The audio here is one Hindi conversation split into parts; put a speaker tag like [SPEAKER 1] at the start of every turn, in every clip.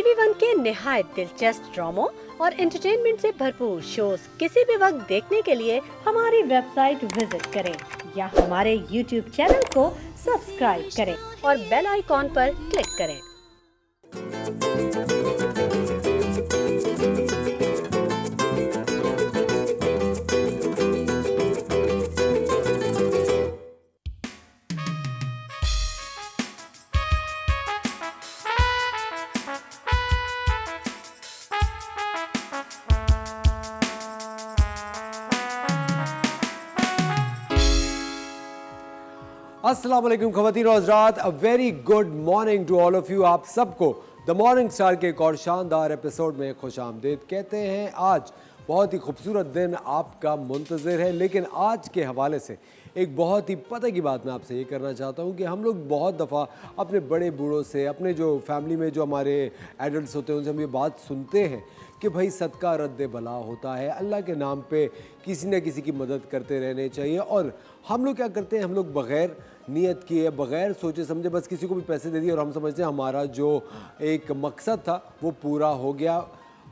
[SPEAKER 1] टीवी वन के निहायत दिलचस्प ड्रामों और एंटरटेनमेंट से भरपूर शोज किसी भी वक्त देखने के लिए हमारी वेबसाइट विजिट करें या हमारे यूट्यूब चैनल को सब्सक्राइब करें और बेल आइकॉन पर क्लिक करें।
[SPEAKER 2] अस्सलाम वालेकुम ख़वातीन और हज़रात, a very good morning to all of you. आप सबको द मॉर्निंग स्टार के एक और शानदार एपिसोड में खुशामदीद कहते हैं। आज बहुत ही खूबसूरत दिन आपका मुंतज़िर है, लेकिन आज के हवाले से एक बहुत ही पता की बात मैं आपसे ये करना चाहता हूँ कि हम लोग बहुत दफ़ा अपने बड़े बूढ़ों से, अपने जो फैमिली में जो हमारे एडल्ट्स होते हैं उनसे हम ये बात सुनते हैं कि भाई सदका रद्द बला होता है, अल्लाह के नाम पे किसी न किसी की मदद करते रहने चाहिए। और हम लोग क्या करते हैं, हम लोग बग़ैर नियत किए, बग़ैर सोचे समझे बस किसी को भी पैसे दे दिए और हम समझते हैं हमारा जो एक मकसद था वो पूरा हो गया।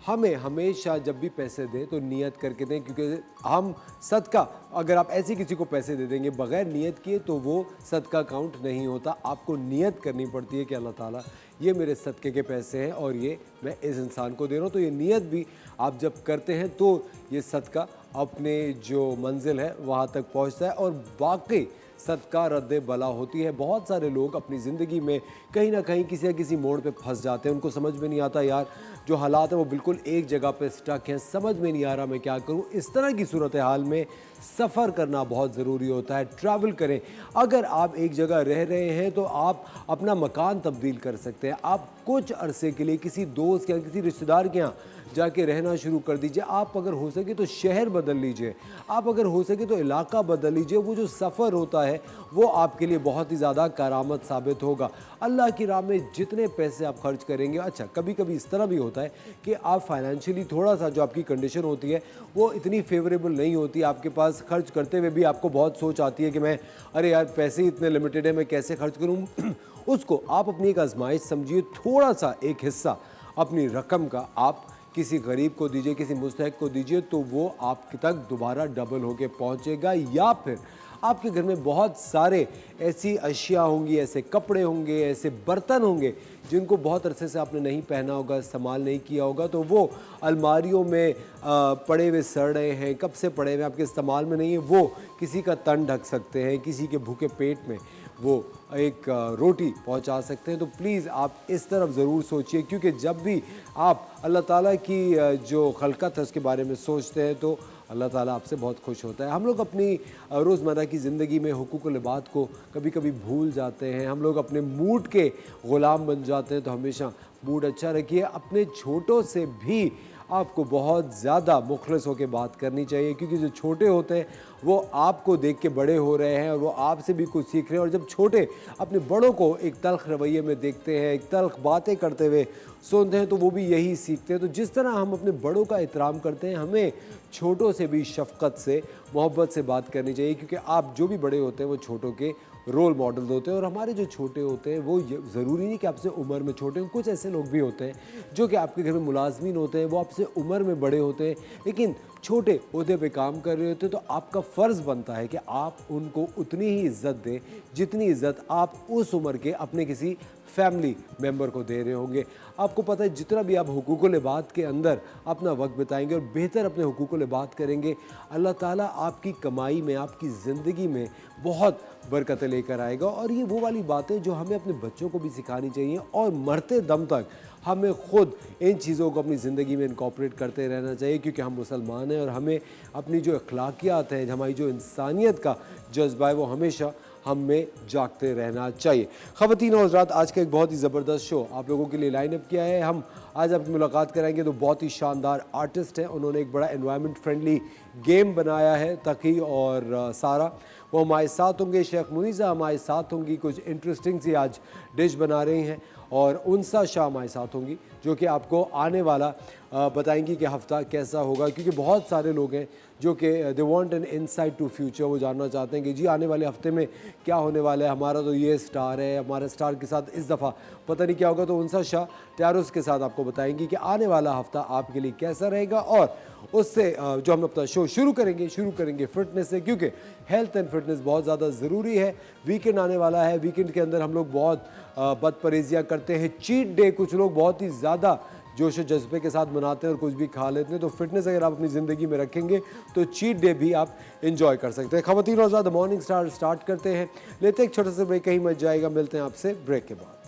[SPEAKER 2] हमें हमेशा जब भी पैसे दें तो नियत करके दें, क्योंकि हम सदका, अगर आप ऐसे किसी को पैसे दे देंगे बग़ैर नियत किए तो वो सदका काउंट नहीं होता। आपको नियत करनी पड़ती है कि अल्लाह ताला ये मेरे सदक़े के पैसे हैं और ये मैं इस इंसान को दे रहा हूँ। तो ये नियत भी आप जब करते हैं तो ये सदका अपने जो मंजिल है वहाँ तक पहुँचता है और वाकई सदका रद्द बला होती है। बहुत सारे लोग अपनी ज़िंदगी में कहीं ना कहीं किसी न किसी मोड़ पे फंस जाते हैं, उनको समझ में नहीं आता यार जो हालात है वो बिल्कुल एक जगह पे स्टक हैं, समझ में नहीं आ रहा मैं क्या करूं। इस तरह की सूरत हाल में सफ़र करना बहुत ज़रूरी होता है, ट्रैवल करें। अगर आप एक जगह रह रहे हैं तो आप अपना मकान तब्दील कर सकते हैं। आप कुछ अरसे के लिए किसी दोस्त या किसी रिश्तेदार के यहाँ जाके रहना शुरू कर दीजिए। आप अगर हो सके तो शहर बदल लीजिए, आप अगर हो सके तो इलाका बदल लीजिए। वो जो सफ़र होता है वो आपके लिए बहुत ही ज़्यादा करामत साबित होगा। अल्लाह की राह में जितने पैसे आप खर्च करेंगे, अच्छा कभी कभी इस तरह भी होता है कि आप फाइनेंशियली थोड़ा सा जो आपकी कंडीशन होती है वो इतनी फेवरेबल नहीं होती, आपके पास खर्च करते हुए भी आपको बहुत सोच आती है कि मैं अरे यार पैसे ही इतने लिमिटेड है, मैं कैसे खर्च करूँ। उसको आप अपनी एक आजमाइश समझिए, थोड़ा सा एक हिस्सा अपनी रकम का आप किसी गरीब को दीजिए, किसी मुस्तहिक को दीजिए, तो वो आपके तक दोबारा डबल होके पहुंचेगा। या फिर आपके घर में बहुत सारे ऐसी अशिया होंगी, ऐसे कपड़े होंगे, ऐसे बर्तन होंगे जिनको बहुत अरसे से आपने नहीं पहना होगा, इस्तेमाल नहीं किया होगा, तो वो अलमारियों में पड़े हुए सड़ रहे हैं, कब से पड़े हुए आपके इस्तेमाल में नहीं है, वो किसी का तन ढक सकते हैं, किसी के भूखे पेट में वो एक रोटी पहुंचा सकते हैं। तो प्लीज़ आप इस तरफ ज़रूर सोचिए, क्योंकि जब भी आप अल्लाह ताला की जो खलकत है उसके बारे में सोचते हैं तो अल्लाह ताला आपसे बहुत खुश होता है। हम लोग अपनी रोज़मर्रा की ज़िंदगी में हुकूकुल इबाद को कभी कभी भूल जाते हैं, हम लोग अपने मूड के ग़ुलाम बन जाते हैं। तो हमेशा मूड अच्छा रखिए, अपने छोटों से भी आपको बहुत ज़्यादा मुखलिस होकर बात करनी चाहिए, क्योंकि जो छोटे होते हैं वो आपको देख के बड़े हो रहे हैं और वो आपसे भी कुछ सीख रहे हैं। और जब छोटे अपने बड़ों को एक तल्ख़ रवैये में देखते हैं, एक तल्ख़ बातें करते हुए सुनते हैं, तो वो भी यही सीखते हैं। तो जिस तरह हम अपने बड़ों का एहतराम करते हैं, हमें छोटों से भी शफ़क़त से, मोहब्बत से बात करनी चाहिए, क्योंकि आप जो भी बड़े होते हैं वो छोटों के रोल मॉडल होते हैं। और हमारे जो छोटे होते हैं वो ज़रूरी नहीं कि आपसे उम्र में छोटे हों, कुछ ऐसे लोग भी होते हैं जो कि आपके घर में मुलाजमीन होते हैं, वो आपसे उम्र में बड़े होते हैं लेकिन छोटे ओहदे पे काम कर रहे होते हैं। तो आपका फ़र्ज़ बनता है कि आप उनको उतनी ही इज़्ज़त दें जितनी इज़्ज़त आप उस उम्र के अपने किसी फैमिली मेम्बर को दे रहे होंगे। आपको पता है जितना भी आप हुकूकुल इबाद के अंदर अपना वक्त बिताएंगे और बेहतर अपने हुकूकुल इबाद करेंगे, अल्लाह ताला आपकी कमाई में, आपकी ज़िंदगी में बहुत बरकतें लेकर आएगा। और ये वो वाली बातें जो हमें अपने बच्चों को भी सिखानी चाहिए और मरते दम तक हमें ख़ुद इन चीज़ों को अपनी ज़िंदगी में इनकॉर्पोरेट करते रहना चाहिए, क्योंकि हम मुसलमान हैं और हमें अपनी जो अखलाकियात हैं, हमारी जो इंसानियत का जज्बा है वो हमेशा हम में जागते रहना चाहिए। ख़वातीन और हज़रात, आज का एक बहुत ही ज़बरदस्त शो आप लोगों के लिए लाइन अप किया है। हम आज आपकी मुलाकात कराएंगे तो बहुत ही शानदार आर्टिस्ट हैं, उन्होंने एक बड़ा एनवायरनमेंट फ्रेंडली गेम बनाया है। तकी और सारा वो हमारे साथ होंगे। शेफ़ मुनीज़ा हमारे साथ होंगी, कुछ इंटरेस्टिंग सी आज डिश बना रही हैं। और उनसा शाह हमारे साथ होंगी जो कि आपको आने वाला बताएंगी कि हफ़्ता कैसा होगा, क्योंकि बहुत सारे लोग हैं जो कि they want an insight to future. वो जानना चाहते हैं कि जी आने वाले हफ्ते में क्या होने वाला है, हमारा तो ये स्टार है, हमारे स्टार के साथ इस दफ़ा पता नहीं क्या होगा। तो उनसा शाह त्यारुस के साथ आपको बताएंगी कि आने वाला हफ्ता आपके लिए कैसा रहेगा। और उससे जो हम अपना शो शुरू करेंगे फिटनेस से, क्योंकि हेल्थ एंड फिटनेस बहुत ज़्यादा ज़रूरी है। वीकेंड आने वाला है, वीकेंड के अंदर हम लोग बहुत बदपरहेजियाँ करते हैं। चीट डे कुछ लोग बहुत ही ज़्यादा जोश और जज्बे के साथ मनाते हैं और कुछ भी खा लेते हैं। तो फिटनेस अगर आप अपनी ज़िंदगी में रखेंगे तो चीट डे भी आप एंजॉय कर सकते हैं। ख़वातीन और द मॉर्निंग स्टार स्टार्ट करते हैं, लेते हैं एक छोटा सा ब्रेक, कहीं मच जाएगा। मिलते हैं आपसे ब्रेक के बाद।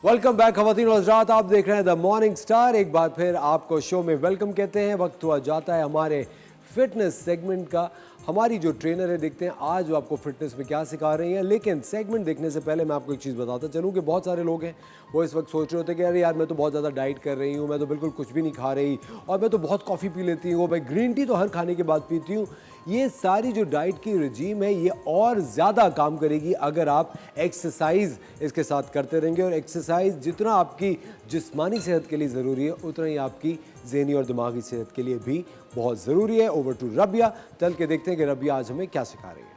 [SPEAKER 2] वेलकम बैक ख़वातीन और हज़रात, आप देख रहे हैं द मॉर्निंग स्टार। एक बार फिर आपको शो में वेलकम कहते हैं। वक्त हुआ जाता है हमारे फिटनेस सेगमेंट का। हमारी जो ट्रेनर है, देखते हैं आज वो आपको फिटनेस में क्या सिखा रही हैं। लेकिन सेगमेंट देखने से पहले मैं आपको एक चीज़ बताता चलूँ कि बहुत सारे लोग हैं वो इस वक्त सोच रहे होते हैं कि अरे यार मैं तो बहुत ज़्यादा डाइट कर रही हूँ, मैं तो बिल्कुल कुछ भी नहीं खा रही, और मैं तो बहुत कॉफ़ी पी लेती हूँ, मैं ग्रीन टी तो हर खाने के बाद पीती हूँ। ये सारी जो डाइट की रजीम है ये और ज़्यादा काम करेगी अगर आप एक्सरसाइज इसके साथ करते रहेंगे। और एक्सरसाइज जितना आपकी जिस्मानी सेहत के लिए ज़रूरी है, उतना ही आपकी ज़हनी और दिमागी सेहत के लिए भी बहुत ज़रूरी है। ओवर टू रबिया, चल के देखते हैं कि रबिया आज हमें क्या सिखा रही है।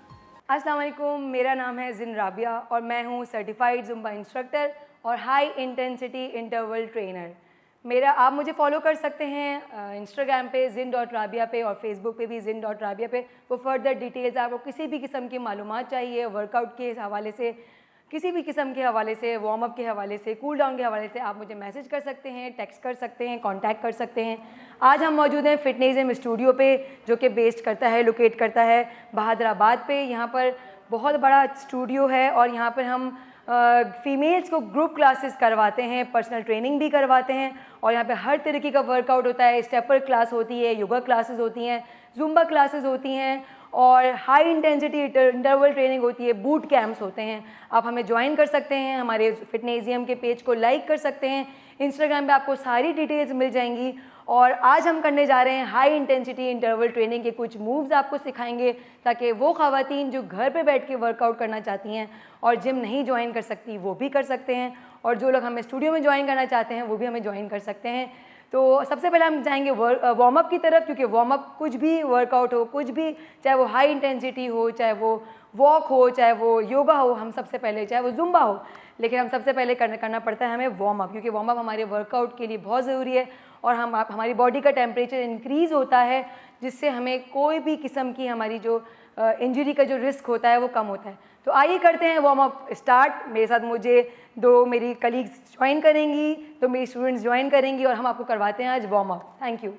[SPEAKER 3] अस्सलाम वालेकुम, मेरा नाम है जिन राबिया और मैं हूँ सर्टिफाइड जुम्बा इंस्ट्रक्टर और हाई इंटेंसिटी इंटरवल ट्रेनर। आप मुझे फॉलो कर सकते हैं इंस्टाग्राम पे zin.rabia पे और फेसबुक पे भी zin.rabia पे। वो फर्दर डिटेल्स, आपको किसी भी किस्म की मालूमात चाहिए वर्कआउट के हवाले से, किसी भी किस्म के हवाले से, वार्म अप के हवाले से, कूल डाउन के हवाले से, आप मुझे मैसेज कर सकते हैं, टेक्स्ट कर सकते हैं, कांटेक्ट कर सकते हैं। आज हम मौजूद हैं फिटनेजियम स्टूडियो पे, जो कि बेस्ड करता है, लोकेट करता है बहादुराबाद पे। यहाँ पर बहुत बड़ा स्टूडियो है और यहाँ पर हम फीमेल्स को ग्रुप क्लासेस करवाते हैं, पर्सनल ट्रेनिंग भी करवाते हैं और यहाँ पे हर तरीके का वर्कआउट होता है। स्टेपर क्लास होती है, योगा क्लासेस होती हैं, जुम्बा क्लासेस होती हैं और हाई इंटेंसिटी इंटरवल ट्रेनिंग होती है, बूट कैंप्स होते हैं। आप हमें ज्वाइन कर सकते हैं, हमारे फिटनेजियम के पेज को लाइक कर सकते हैं, इंस्टाग्राम पे आपको सारी डिटेल्स मिल जाएंगी। और आज हम करने जा रहे हैं हाई इंटेंसिटी इंटरवल ट्रेनिंग के कुछ मूव्स आपको सिखाएंगे, ताकि वो ख़वातीन जो घर पे बैठ के वर्कआउट करना चाहती हैं और जिम नहीं ज्वाइन कर सकती वो भी कर सकते हैं, और जो लोग हमें स्टूडियो में ज्वाइन करना चाहते हैं वो भी हमें ज्वाइन कर सकते हैं। तो सबसे पहले हम जाएंगे वार्म अप की तरफ, क्योंकि वार्म अप कुछ भी वर्कआउट हो, कुछ भी, चाहे वो हाई इंटेंसिटी हो, चाहे वो वॉक हो, चाहे वो योगा हो, हम सबसे पहले, चाहे वो जुम्बा हो, लेकिन हम सबसे पहले करना पड़ता है हमें वार्म अप, क्योंकि वार्म अप हमारे वर्कआउट के लिए बहुत ज़रूरी है। और हमारी बॉडी का टेम्परेचर इंक्रीज़ होता है, जिससे हमें कोई भी किस्म की हमारी जो इंजरी का जो रिस्क होता है वो कम होता है। तो आइए करते हैं वार्म अप स्टार्ट। मेरे साथ मुझे दो मेरी कलीग्स ज्वाइन करेंगी, तो मेरी स्टूडेंट्स ज्वाइन करेंगी और हम आपको करवाते हैं आज warm up. Thank you.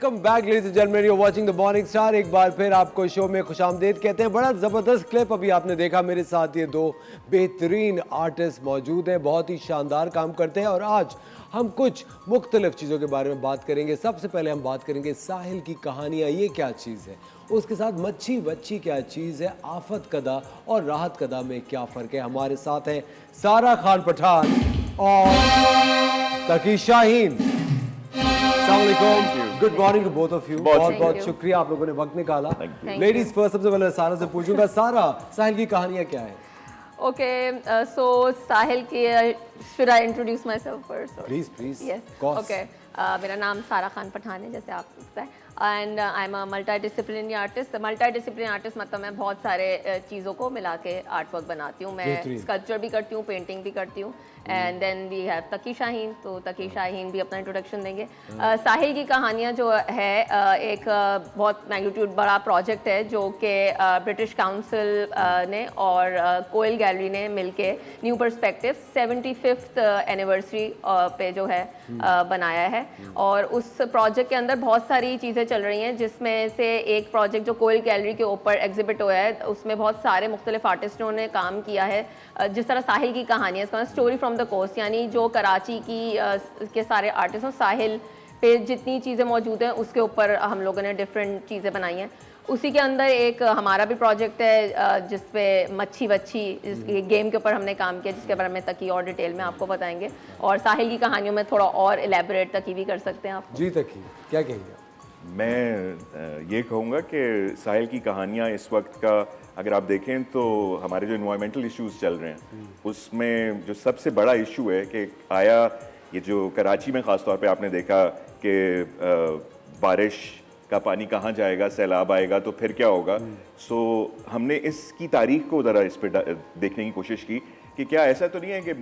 [SPEAKER 2] Welcome back ladies and gentleman, you are watching the morning star. एक बार फिर आपको शो में खुशामदीद कहते हैं। बड़ा ज़बरदस्त क्लिप अभी आपने देखा। मेरे साथ ये दो बेहतरीन आर्टिस्ट मौजूद हैं, बहुत ही शानदार काम करते हैं और आज हम कुछ मुख्तलिफ चीज़ों के बारे में बात करेंगे। सबसे पहले हम बात करेंगे साहिल की कहानियाँ, ये क्या चीज़ है, उसके साथ मच्छी वच्छी क्या चीज़ है, आफत कदा और राहत कदा में क्या फ़र्क है। हमारे साथ हैं सारा खान पठान और Taqi Shaheen. Good morning to both of you. बहुत बहुत शुक्रिया आप लोगों ने वक्त निकाला। लेडीज फर्स्ट, सबसे पहले सारा से पूछूंगा, सारा साहिल की कहानियाँ क्या है?
[SPEAKER 4] Okay, so Sahil ki, should I introduce myself first?
[SPEAKER 2] Please, please.
[SPEAKER 4] Yes.
[SPEAKER 2] Of course.
[SPEAKER 4] Okay. मेरा नाम सारा खान पठान है, जैसे आपको पता है, and I am a multi artist. Multi artist मतलब मैं बहुत सारे चीज़ों को मिला के आर्ट वर्क बनाती हूँ। मैं स्कल्पचर भी करती हूँ, पेंटिंग भी करती हूँ। एंड देन वी हैव तकी शाहीन, तो तकी शाहीन भी अपना इंट्रोडक्शन देंगे। साहिल की कहानियाँ जो है एक बहुत मैग्नीट्यूड बड़ा प्रोजेक्ट है जो कि ब्रिटिश काउंसिल ने और कोयल गैलरी ने मिलके न्यू पर्सपेक्टिव 75th एनिवर्सरी पे जो है बनाया है। और उस प्रोजेक्ट के अंदर बहुत सारी चीज़ें चल रही हैं, जिसमें से एक प्रोजेक्ट जो कोयल गैलरी के ऊपर एग्जिबिट हुआ है, उसमें बहुत सारे मुख्तलिफ आर्टिस्टों ने काम किया है। जिस तरह साहिल की कहानी है, इसका स्टोरी फ्रॉम द कोस्ट, यानी जो कराची की के सारे आर्टिस्ट हैं, साहिल पे जितनी चीज़ें मौजूद हैं उसके ऊपर हम लोगों ने डिफरेंट चीज़ें बनाई हैं। उसी के अंदर एक हमारा भी प्रोजेक्ट है जिसपे मच्छी वच्छी इस गेम के ऊपर हमने काम किया, जिसके बारे में तकी और डिटेल में आपको बताएंगे। और साहिल की कहानियों में थोड़ा और एलेबोरेट तकी भी कर सकते हैं आप।
[SPEAKER 2] जी तकी, क्या कहेंगे?
[SPEAKER 5] मैं ये कहूँगा कि साहिल की कहानियाँ इस वक्त का अगर आप देखें तो हमारे जो इन्वायरमेंटल इश्यूज चल रहे हैं उसमें जो सबसे बड़ा इशू है कि आया ये जो कराची में ख़ास तौर पे आपने देखा कि बारिश का पानी कहाँ जाएगा, सैलाब आएगा तो फिर क्या होगा। सो हमने इसकी तारीख को ज़रा इस पर देखने की कोशिश की कि क्या ऐसा तो नहीं है कि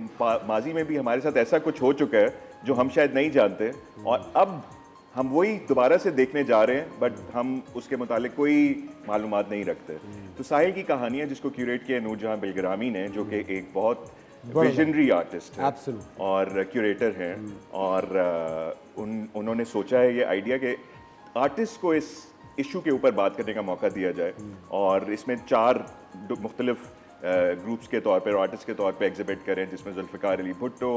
[SPEAKER 5] माजी में भी हमारे साथ ऐसा कुछ हो चुका है जो हम शायद नहीं जानते और अब हम वही दोबारा से देखने जा रहे हैं, बट हम उसके मुतालिक कोई मालूमात नहीं रखते। तो साहिल की कहानियाँ जिसको क्यूरेट किया नूरजहां बिलग्रामी ने, जो कि एक बहुत विजनरी आर्टिस्ट है और क्यूरेटर हैं, और उन्होंने सोचा है ये आइडिया कि आर्टिस्ट को इस इशू के ऊपर बात करने का मौका दिया जाए। और इसमें 4 मुख्तलिफ ग्रुप्स के तौर पर, आर्टिस्ट के तौर पे एग्जिबिट करें, जिसमें जुल्फ़िकार अली भुट्टो,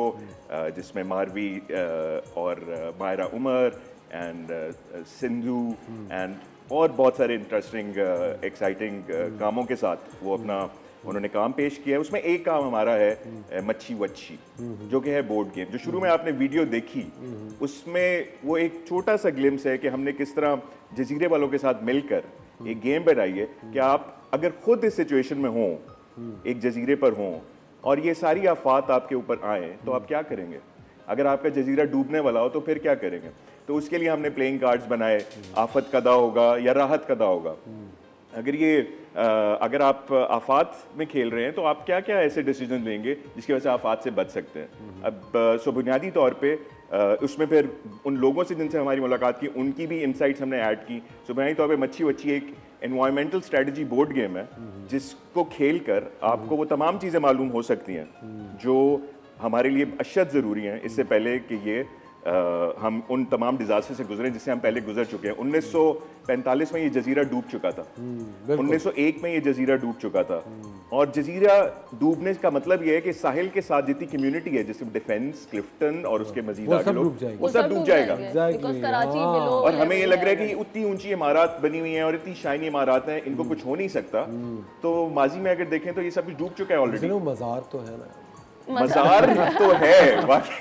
[SPEAKER 5] जिसमें मारवी और मायरा उमर एंड सिंधु एंड और बहुत सारे इंटरेस्टिंग एक्साइटिंग कामों के साथ वो अपना उन्होंने काम पेश किया है। उसमें एक काम हमारा है मच्छी वच्छी, जो कि है बोर्ड गेम। जो शुरू में आपने वीडियो देखी उसमें वो एक छोटा सा ग्लिम्स है कि हमने किस तरह जजीरे वालों के साथ मिलकर एक गेम बनाई है कि आप अगर खुद इस सिचुएशन में हों, एक जजीरे पर हों और ये सारी आफात आपके ऊपर आए तो आप क्या करेंगे। अगर आपका जजीरा डूबने वाला हो तो फिर क्या करेंगे। तो उसके लिए हमने प्लेइंग कार्ड्स बनाए, आफत कदा होगा या राहत कदा होगा। अगर आप आफात में खेल रहे हैं तो आप क्या क्या ऐसे डिसीजन लेंगे जिसकी वजह से आफात से बच सकते हैं। अब बुनियादी तौर पे उसमें फिर उन लोगों से जिनसे हमारी मुलाकात की उनकी भी इंसाइट्स हमने ऐड की। बुनियादी तौर पे मच्छी वच्छी एक एनवायरमेंटल स्ट्रेटजी बोर्ड गेम है जिसको खेल कर आपको वो तमाम चीज़ें मालूम हो सकती हैं जो हमारे लिए अशद ज़रूरी हैं, इससे पहले कि ये हम उन तमाम डिजास्टर से गुजरे जिससे हम पहले गुजर चुके हैं। 1945 में ये जजीरा डूब चुका था, 1901 में ये जजीरा डूब चुका था। और जजीरा डूबने का मतलब ये है कि साहिल के साथ जितनी कम्युनिटी है, जैसे डिफेंस, क्लिफ्टन और उसके मजीद आगे लोग, वो सब डूब जाएगा। और हमें ये लग रहा है कि उतनी ऊंची इमारत बनी हुई है और इतनी शाइनी इमारत हैं, इनको कुछ हो नहीं सकता। तो माजी में अगर देखें तो ये सब भी डूब चुका है ऑलरेडी।
[SPEAKER 2] मज़ार तो है ना,
[SPEAKER 5] मज़ार तो है,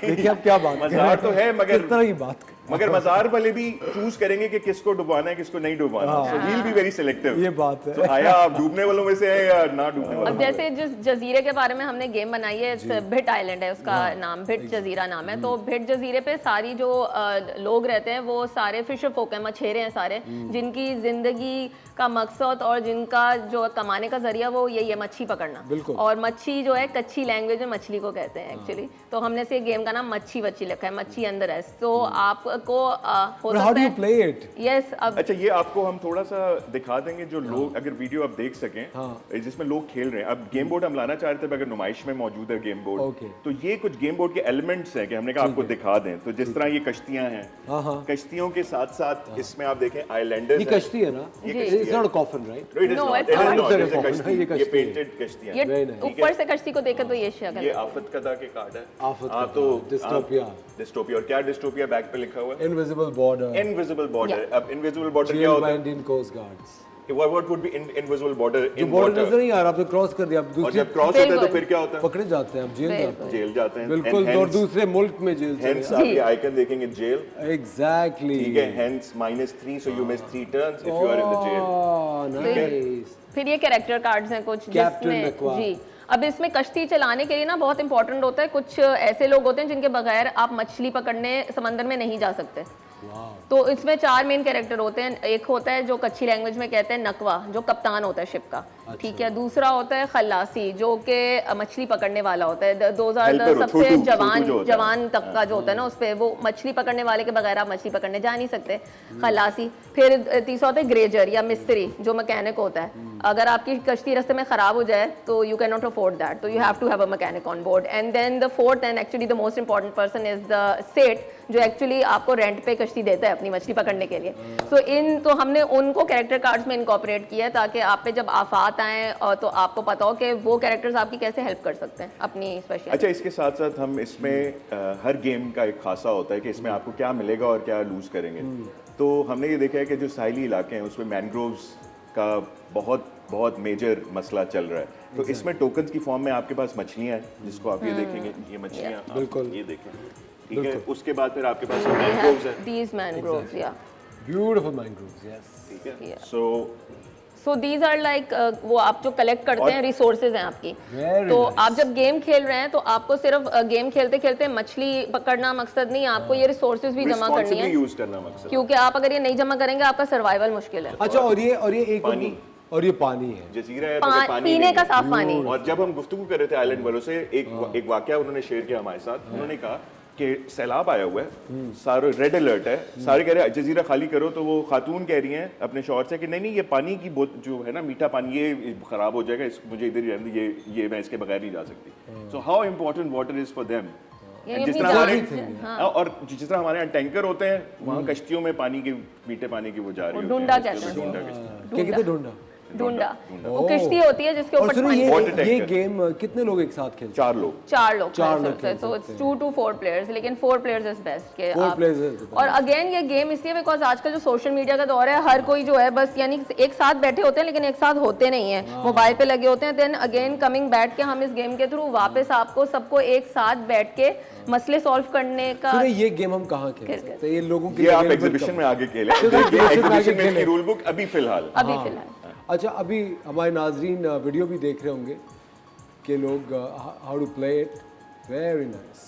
[SPEAKER 2] देखिए अब क्या बात,
[SPEAKER 5] मज़ार तो है मगर
[SPEAKER 2] किस तरह की बात
[SPEAKER 5] मगर मज़ार वाले भी चूज करेंगे कि किसको डुबाना है किसको नहीं डुबाना। So he will be very selective.
[SPEAKER 2] ये बात है।
[SPEAKER 5] तो आया आप डूबने वालों में से है या ना डूबने वालों।
[SPEAKER 4] अब जैसे जिस जजीरे के बारे में हमने गेम बनाई है, भिट आइलैंड है उसका नाम, भिट जजीरा नाम है। तो भिट जजीरे पे सारी जो लोग रहते हैं वो सारे फिशर फोक हैं, मछेरे हैं सारे, जिनकी जिंदगी का मकसद और जिनका जो कमाने का जरिया वो यही है मच्छी पकड़ना। और मच्छी जो है कच्ची लैंग्वेज में मछली को कहते हैं एक्चुअली। तो हमने से गेम का नाम मच्छी वच्छी लिखा है, मच्छी अंदर है। तो आप आपको हो
[SPEAKER 2] हाउ डू
[SPEAKER 4] सकता
[SPEAKER 2] यू
[SPEAKER 4] है
[SPEAKER 2] प्ले इट?
[SPEAKER 4] यस अब
[SPEAKER 5] अच्छा, ये आपको हम थोड़ा सा दिखा देंगे जो लोग, अगर वीडियो आप देख सकें, जिसमें लोग खेल रहे हैं। अब गेम बोर्ड हम लाना चाह रहे थे, अगर नुमाइश में मौजूद है गेम बोर्ड,
[SPEAKER 2] Okay.
[SPEAKER 5] तो ये कुछ गेम बोर्ड के एलिमेंट्स हैं कि हमने कहा आपको दिखा दें। तो जिस तरह ये कश्तियां हैं, कश्तियों के साथ साथ इसमें आप देखें आइलैंडर्स
[SPEAKER 2] ये कश्ती है ना? It's not a coffin, right?
[SPEAKER 5] No, it is
[SPEAKER 4] No,
[SPEAKER 5] not.
[SPEAKER 4] it's
[SPEAKER 5] It is
[SPEAKER 4] not.
[SPEAKER 5] not. It's a
[SPEAKER 2] ये
[SPEAKER 5] कश्ती। ये
[SPEAKER 2] कश्ती है।
[SPEAKER 5] पेंटेड कश्तियां हैं।
[SPEAKER 4] ये
[SPEAKER 2] nice.
[SPEAKER 4] ऊपर से कश्ती को देखे तो ये शक्ल
[SPEAKER 5] ये
[SPEAKER 4] है।
[SPEAKER 5] आफत कदा के कार्ड है।
[SPEAKER 2] आफत
[SPEAKER 5] हाँ,
[SPEAKER 2] कदा,
[SPEAKER 5] तो
[SPEAKER 2] डिस्टोपिया।
[SPEAKER 5] डिस्टोपिया। और क्या डिस्टोपिया बैक पे लिखा हुआ है?
[SPEAKER 2] Invisible border.
[SPEAKER 5] Invisible border. अब इनविजिबल बॉर्डर क्या
[SPEAKER 2] Jailed
[SPEAKER 5] होता
[SPEAKER 2] by
[SPEAKER 5] है?
[SPEAKER 2] Indian Coast Guards.
[SPEAKER 5] What would be invisible border
[SPEAKER 2] जो
[SPEAKER 5] इन
[SPEAKER 2] बॉर्डर नजर
[SPEAKER 5] वाटर?
[SPEAKER 2] नहीं आ रहा, आपने क्रॉस कर दिया, आप
[SPEAKER 5] और
[SPEAKER 2] दूसरी
[SPEAKER 5] जब क्रॉस होता है तो
[SPEAKER 4] बिल्कुल।
[SPEAKER 5] फिर क्या होता है?
[SPEAKER 2] पकड़े जाते हैं, आप जेल जाते हैं।
[SPEAKER 5] जेल जाते हैं।
[SPEAKER 2] बिल्कुल,
[SPEAKER 5] And
[SPEAKER 2] और
[SPEAKER 5] hence-
[SPEAKER 2] दूसरे मुल्क में जेल चले
[SPEAKER 5] Hence आप ये आइकन देखेंगे जेल।
[SPEAKER 2] एग्जैक्टली।
[SPEAKER 5] ठीक है, hence -3, so you miss 3 turns if you are in the jail.
[SPEAKER 2] Nice.
[SPEAKER 4] फिर ये कैरेक्टर कार्ड्स हैं कुछ
[SPEAKER 2] Captain
[SPEAKER 4] जिसमें
[SPEAKER 2] Aqua.
[SPEAKER 4] जी अब इसमें कश्ती चलाने के लिए ना बहुत इंपॉर्टेंट होता है, कुछ ऐसे लोग होते हैं जिनके बगैर आप मछली पकड़ने समंदर में नहीं जा सकते। तो इसमें 4 मेन कैरेक्टर होते हैं। एक होता है जो कच्छी लैंग्वेज में कहते हैं नकवा, जो कप्तान होता है शिप का, ठीक है। दूसरा होता है खल्लासी, जो कि मछली पकड़ने वाला होता है। 2000
[SPEAKER 5] Helper,
[SPEAKER 4] सबसे
[SPEAKER 5] छोटू जो होता है।
[SPEAKER 4] जवान तबका जो होता है ना, उस पे वो मछली पकड़ने वाले के बगैर आप मछली पकड़ने जा नहीं सकते, खल्लासी। फिर तीसरा होता है ग्रेजर या मिस्त्री, जो मैकेनिक होता है। अगर आपकी कश्ती रास्ते में खराब हो जाए तो you can not afford that, तो you have to have a mechanic on board. And then the fourth and actually the most important person is the seth, जो एक्चुअली आपको रेंट पे कश्ती देता है अपनी मछली पकड़ने के लिए। तो हमने उनको कैरेक्टर कार्ड्स में इनकॉर्पोरेट किया है, ताकि आप पे जब आफात आए तो आपको पता हो कि वो कैरेक्टर्स आपकी कैसे हेल्प कर सकते हैं अपनी स्पेशल।
[SPEAKER 5] अच्छा, इसके साथ साथ हम इसमें हर गेम का एक खासा होता है कि इसमें आपको क्या मिलेगा और क्या लूज करेंगे। तो हमने ये देखा है कि जो साहिली इलाके हैं उसमें मैनग्रोव्स का बहुत मेजर मसला चल रहा है। तो इसमें टोकन्स की फॉर्म में आपके पास मछलियां हैं, जिसको आप ये देखेंगे, ये मछलियां आप
[SPEAKER 2] बिल्कुल।
[SPEAKER 5] ये देखेंगे, ठीक है। उसके बाद फिर आपके पास मैनग्रोव्स है,
[SPEAKER 4] These mangroves, yeah.
[SPEAKER 2] Beautiful mangroves, yes.
[SPEAKER 5] ठीक है।
[SPEAKER 4] Yeah. So these are like वो आप जो कलेक्ट करते हैं रिसोर्सेज हैं आपकी।
[SPEAKER 2] Very
[SPEAKER 4] तो
[SPEAKER 2] nice.
[SPEAKER 4] आप जब गेम खेल रहे हैं तो आपको सिर्फ गेम खेलते खेलते मछली पकड़ना मकसद नहीं, आपको ये रिसोर्सेज भी जमा करनी है,
[SPEAKER 5] यूज करना मकसद।
[SPEAKER 4] क्योंकि आप अगर ये नहीं जमा करेंगे आपका सर्वाइवल मुश्किल है।
[SPEAKER 2] अच्छा, और ये एक
[SPEAKER 5] पानी।
[SPEAKER 2] और ये पानी है।
[SPEAKER 5] जजीरा है तो पानी
[SPEAKER 4] पीने
[SPEAKER 5] नहीं
[SPEAKER 4] का
[SPEAKER 5] है।
[SPEAKER 4] साफ पानी।
[SPEAKER 5] और जब हम गुफ्तगू कर रहे थे आइलैंड वालों से, एक वाकया उन्होंने शेयर किया हमारे साथ। उन्होंने कहा कि सैलाब आया हुआ है, सारे रेड अलर्ट है, सारे कह रहे हैं जजीरा खाली करो। तो वो खातून कह रही हैं अपने शौहर से कि नहीं ये पानी की बोतल जो है ना, मीठा पानी, ये खराब हो जाएगा, मुझे इधर ही रहने दो, ये मैं इसके बगैर नहीं जा सकती। So how important water is for them.
[SPEAKER 4] ये
[SPEAKER 5] जिस
[SPEAKER 4] अपनी
[SPEAKER 5] तरह हमारे
[SPEAKER 4] जान-
[SPEAKER 5] और जिस तरह हमारे यहाँ टैंकर होते हैं, वहाँ कश्तियों में पानी के मीठे पानी की वो जा रही होती हैं।
[SPEAKER 4] डूंडा कहते हैं।
[SPEAKER 5] डूंडा कश्ती।
[SPEAKER 2] क्या कहते हैं? ढूंढा।
[SPEAKER 4] ढूंढा वो किश्ती होती है जिसके
[SPEAKER 2] और
[SPEAKER 4] ऊपर
[SPEAKER 2] सुनो,
[SPEAKER 4] पानी।
[SPEAKER 5] Water
[SPEAKER 2] ये
[SPEAKER 5] tanker।
[SPEAKER 2] गेम कितने लोग एक साथ खेलते
[SPEAKER 5] 4 लोग।
[SPEAKER 4] 4 लोग
[SPEAKER 2] चार
[SPEAKER 4] खेल
[SPEAKER 2] लोग
[SPEAKER 4] सकते हैं,
[SPEAKER 2] खेल
[SPEAKER 4] so
[SPEAKER 2] सकते
[SPEAKER 4] it's 2 to 4 players, लेकिन 4 players is best के
[SPEAKER 2] Four
[SPEAKER 4] आप।
[SPEAKER 2] players is the best.
[SPEAKER 4] और अगेन ये गेम इसलिए बिकॉज आजकल जो सोशल मीडिया का दौर है, हर कोई जो है बस यानी एक साथ बैठे होते हैं लेकिन एक साथ होते नहीं है, मोबाइल पे लगे होते हैं। देन अगेन कमिंग बैठ के हम इस गेम के थ्रू वापस आपको सबको एक साथ बैठ के मसले सॉल्व करने का।
[SPEAKER 2] सुनो, ये गेम हम कहाँ खेल
[SPEAKER 4] खेल
[SPEAKER 2] सकते हैं? ये लोगों के
[SPEAKER 5] ये
[SPEAKER 2] लिए
[SPEAKER 5] आप
[SPEAKER 2] available
[SPEAKER 5] एग्जीबिशन
[SPEAKER 2] कब?
[SPEAKER 5] में आगे खेलें।
[SPEAKER 2] exhibition में आगे
[SPEAKER 5] एग्जीबिशन में इसकी
[SPEAKER 2] खेलें।
[SPEAKER 5] रूल बुक अभी फिलहाल।
[SPEAKER 4] अभी फिलहाल
[SPEAKER 2] अच्छा, अभी हमारे नाजरीन वीडियो भी देख रहे होंगे कि लोग how to play it, very nice,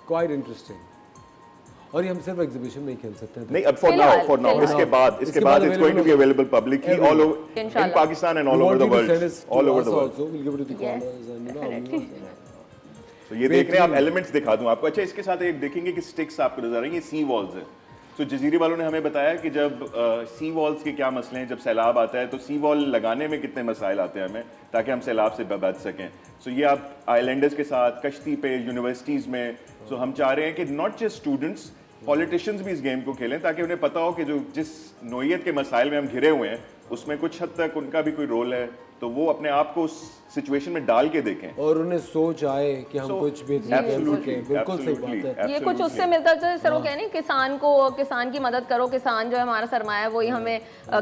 [SPEAKER 2] quite interesting. और ये हम सिर्फ एग्जीबिशन में ही खेल सकते हैं।
[SPEAKER 5] नहीं, अब फॉर
[SPEAKER 4] फिलहाल,
[SPEAKER 5] नाउ इसके बाद
[SPEAKER 2] इसके
[SPEAKER 5] इट्स
[SPEAKER 2] बाद
[SPEAKER 5] going to be available publicly all over in
[SPEAKER 4] इंशाल्लाह।
[SPEAKER 5] Pakistan and all over the world, all over the world.
[SPEAKER 2] We'll give it to the callers and
[SPEAKER 4] definitely.
[SPEAKER 5] तो ये देख रहे हैं आप, एलिमेंट्स दिखा दूं आपको। अच्छा, इसके साथ एक देखेंगे कि स्टिक्स आपको नजर आ रही हैं, ये सी वॉल्स हैं। तो जजीरे वालों ने हमें बताया कि जब सी वॉल्स के क्या मसले हैं, जब सैलाब आता है तो सी वॉल लगाने में कितने मसाइल आते हैं हमें, ताकि हम सैलाब से बच सकें। सो ये आप आइलैंडर्स के साथ कश्ती पे, यूनिवर्सिटीज़ में, सो हम चाह रहे हैं कि नॉट जस्ट स्टूडेंट्स, पॉलिटिशियंस भी इस गेम को खेलें, ताकि उन्हें पता हो कि जो जिस नोयत के मसाइल में हम घिरे हुए हैं उसमें कुछ हद तक उनका भी कोई रोल है, तो वो अपने आप को उस सिचुएशन में डाल के देखें।
[SPEAKER 2] और उन्हें सोच आए कि हम कुछ बेहतरीन कर
[SPEAKER 5] Absolutely,
[SPEAKER 2] सकें। बिल्कुल सही
[SPEAKER 5] absolutely,
[SPEAKER 2] बात है।
[SPEAKER 4] ये कुछ उससे मिलता है सर, वो कहने किसान को, किसान की मदद करो, किसान जो है हमारा सरमाया है, वही हमें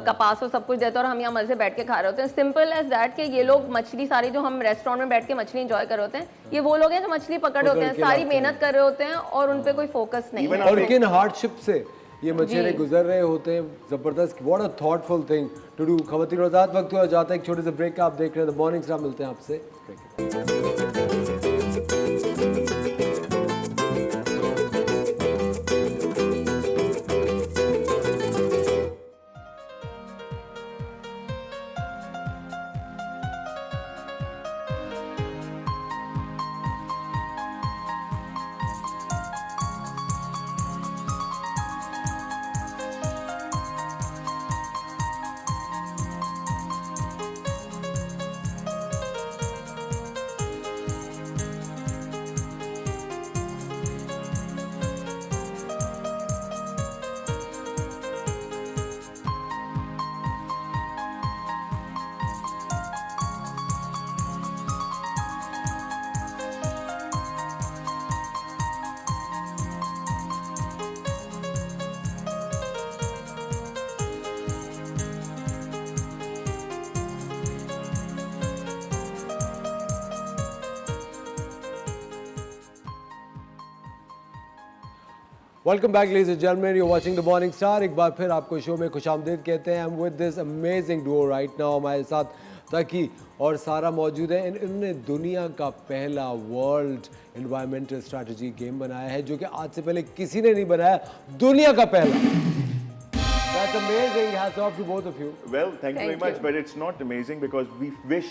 [SPEAKER 4] कपास और सब कुछ देता है और हम यहाँ मजे से बैठ के खा रहे होते हैं। सिंपल एज दैट कि ये लोग मछली सारी जो हम रेस्टोरेंट में बैठ के मछली एंजॉय कर रहे होते हैं, ये वो लोग हैं जो मछली पकड़ रहे होते हैं,
[SPEAKER 2] के
[SPEAKER 4] सारी
[SPEAKER 2] लाते हैं।
[SPEAKER 4] मेहनत कर रहे होते हैं और उन पे कोई फोकस नहीं है।
[SPEAKER 2] और किन हार्डशिप से ये मछेरे गुजर रहे होते हैं, जबरदस्त। What a thoughtful thing to do. खवातीन और आज़ाद, वक्त हुआ जाता है एक छोटे से ब्रेक का। आप देख रहे हैं द मॉर्निंग स्टार, मिलते हैं आपसे। Welcome back ladies and gentleman, you watching the morning star. एक बार फिर आपको शो में खुशामदीद कहते हैं। With this amazing Duo right now हमारे साथ तकी और सारा मौजूद है। इन्होंने दुनिया का पहला वर्ल्ड एनवायरमेंटल स्ट्रैटेजी गेम बनाया है, जो कि आज से पहले किसी ने नहीं बनाया, दुनिया का पहला। That's amazing. Hats off to both of you.
[SPEAKER 5] Well, thank you very
[SPEAKER 4] Thank
[SPEAKER 5] much,
[SPEAKER 4] you.
[SPEAKER 5] but it's not amazing because we wish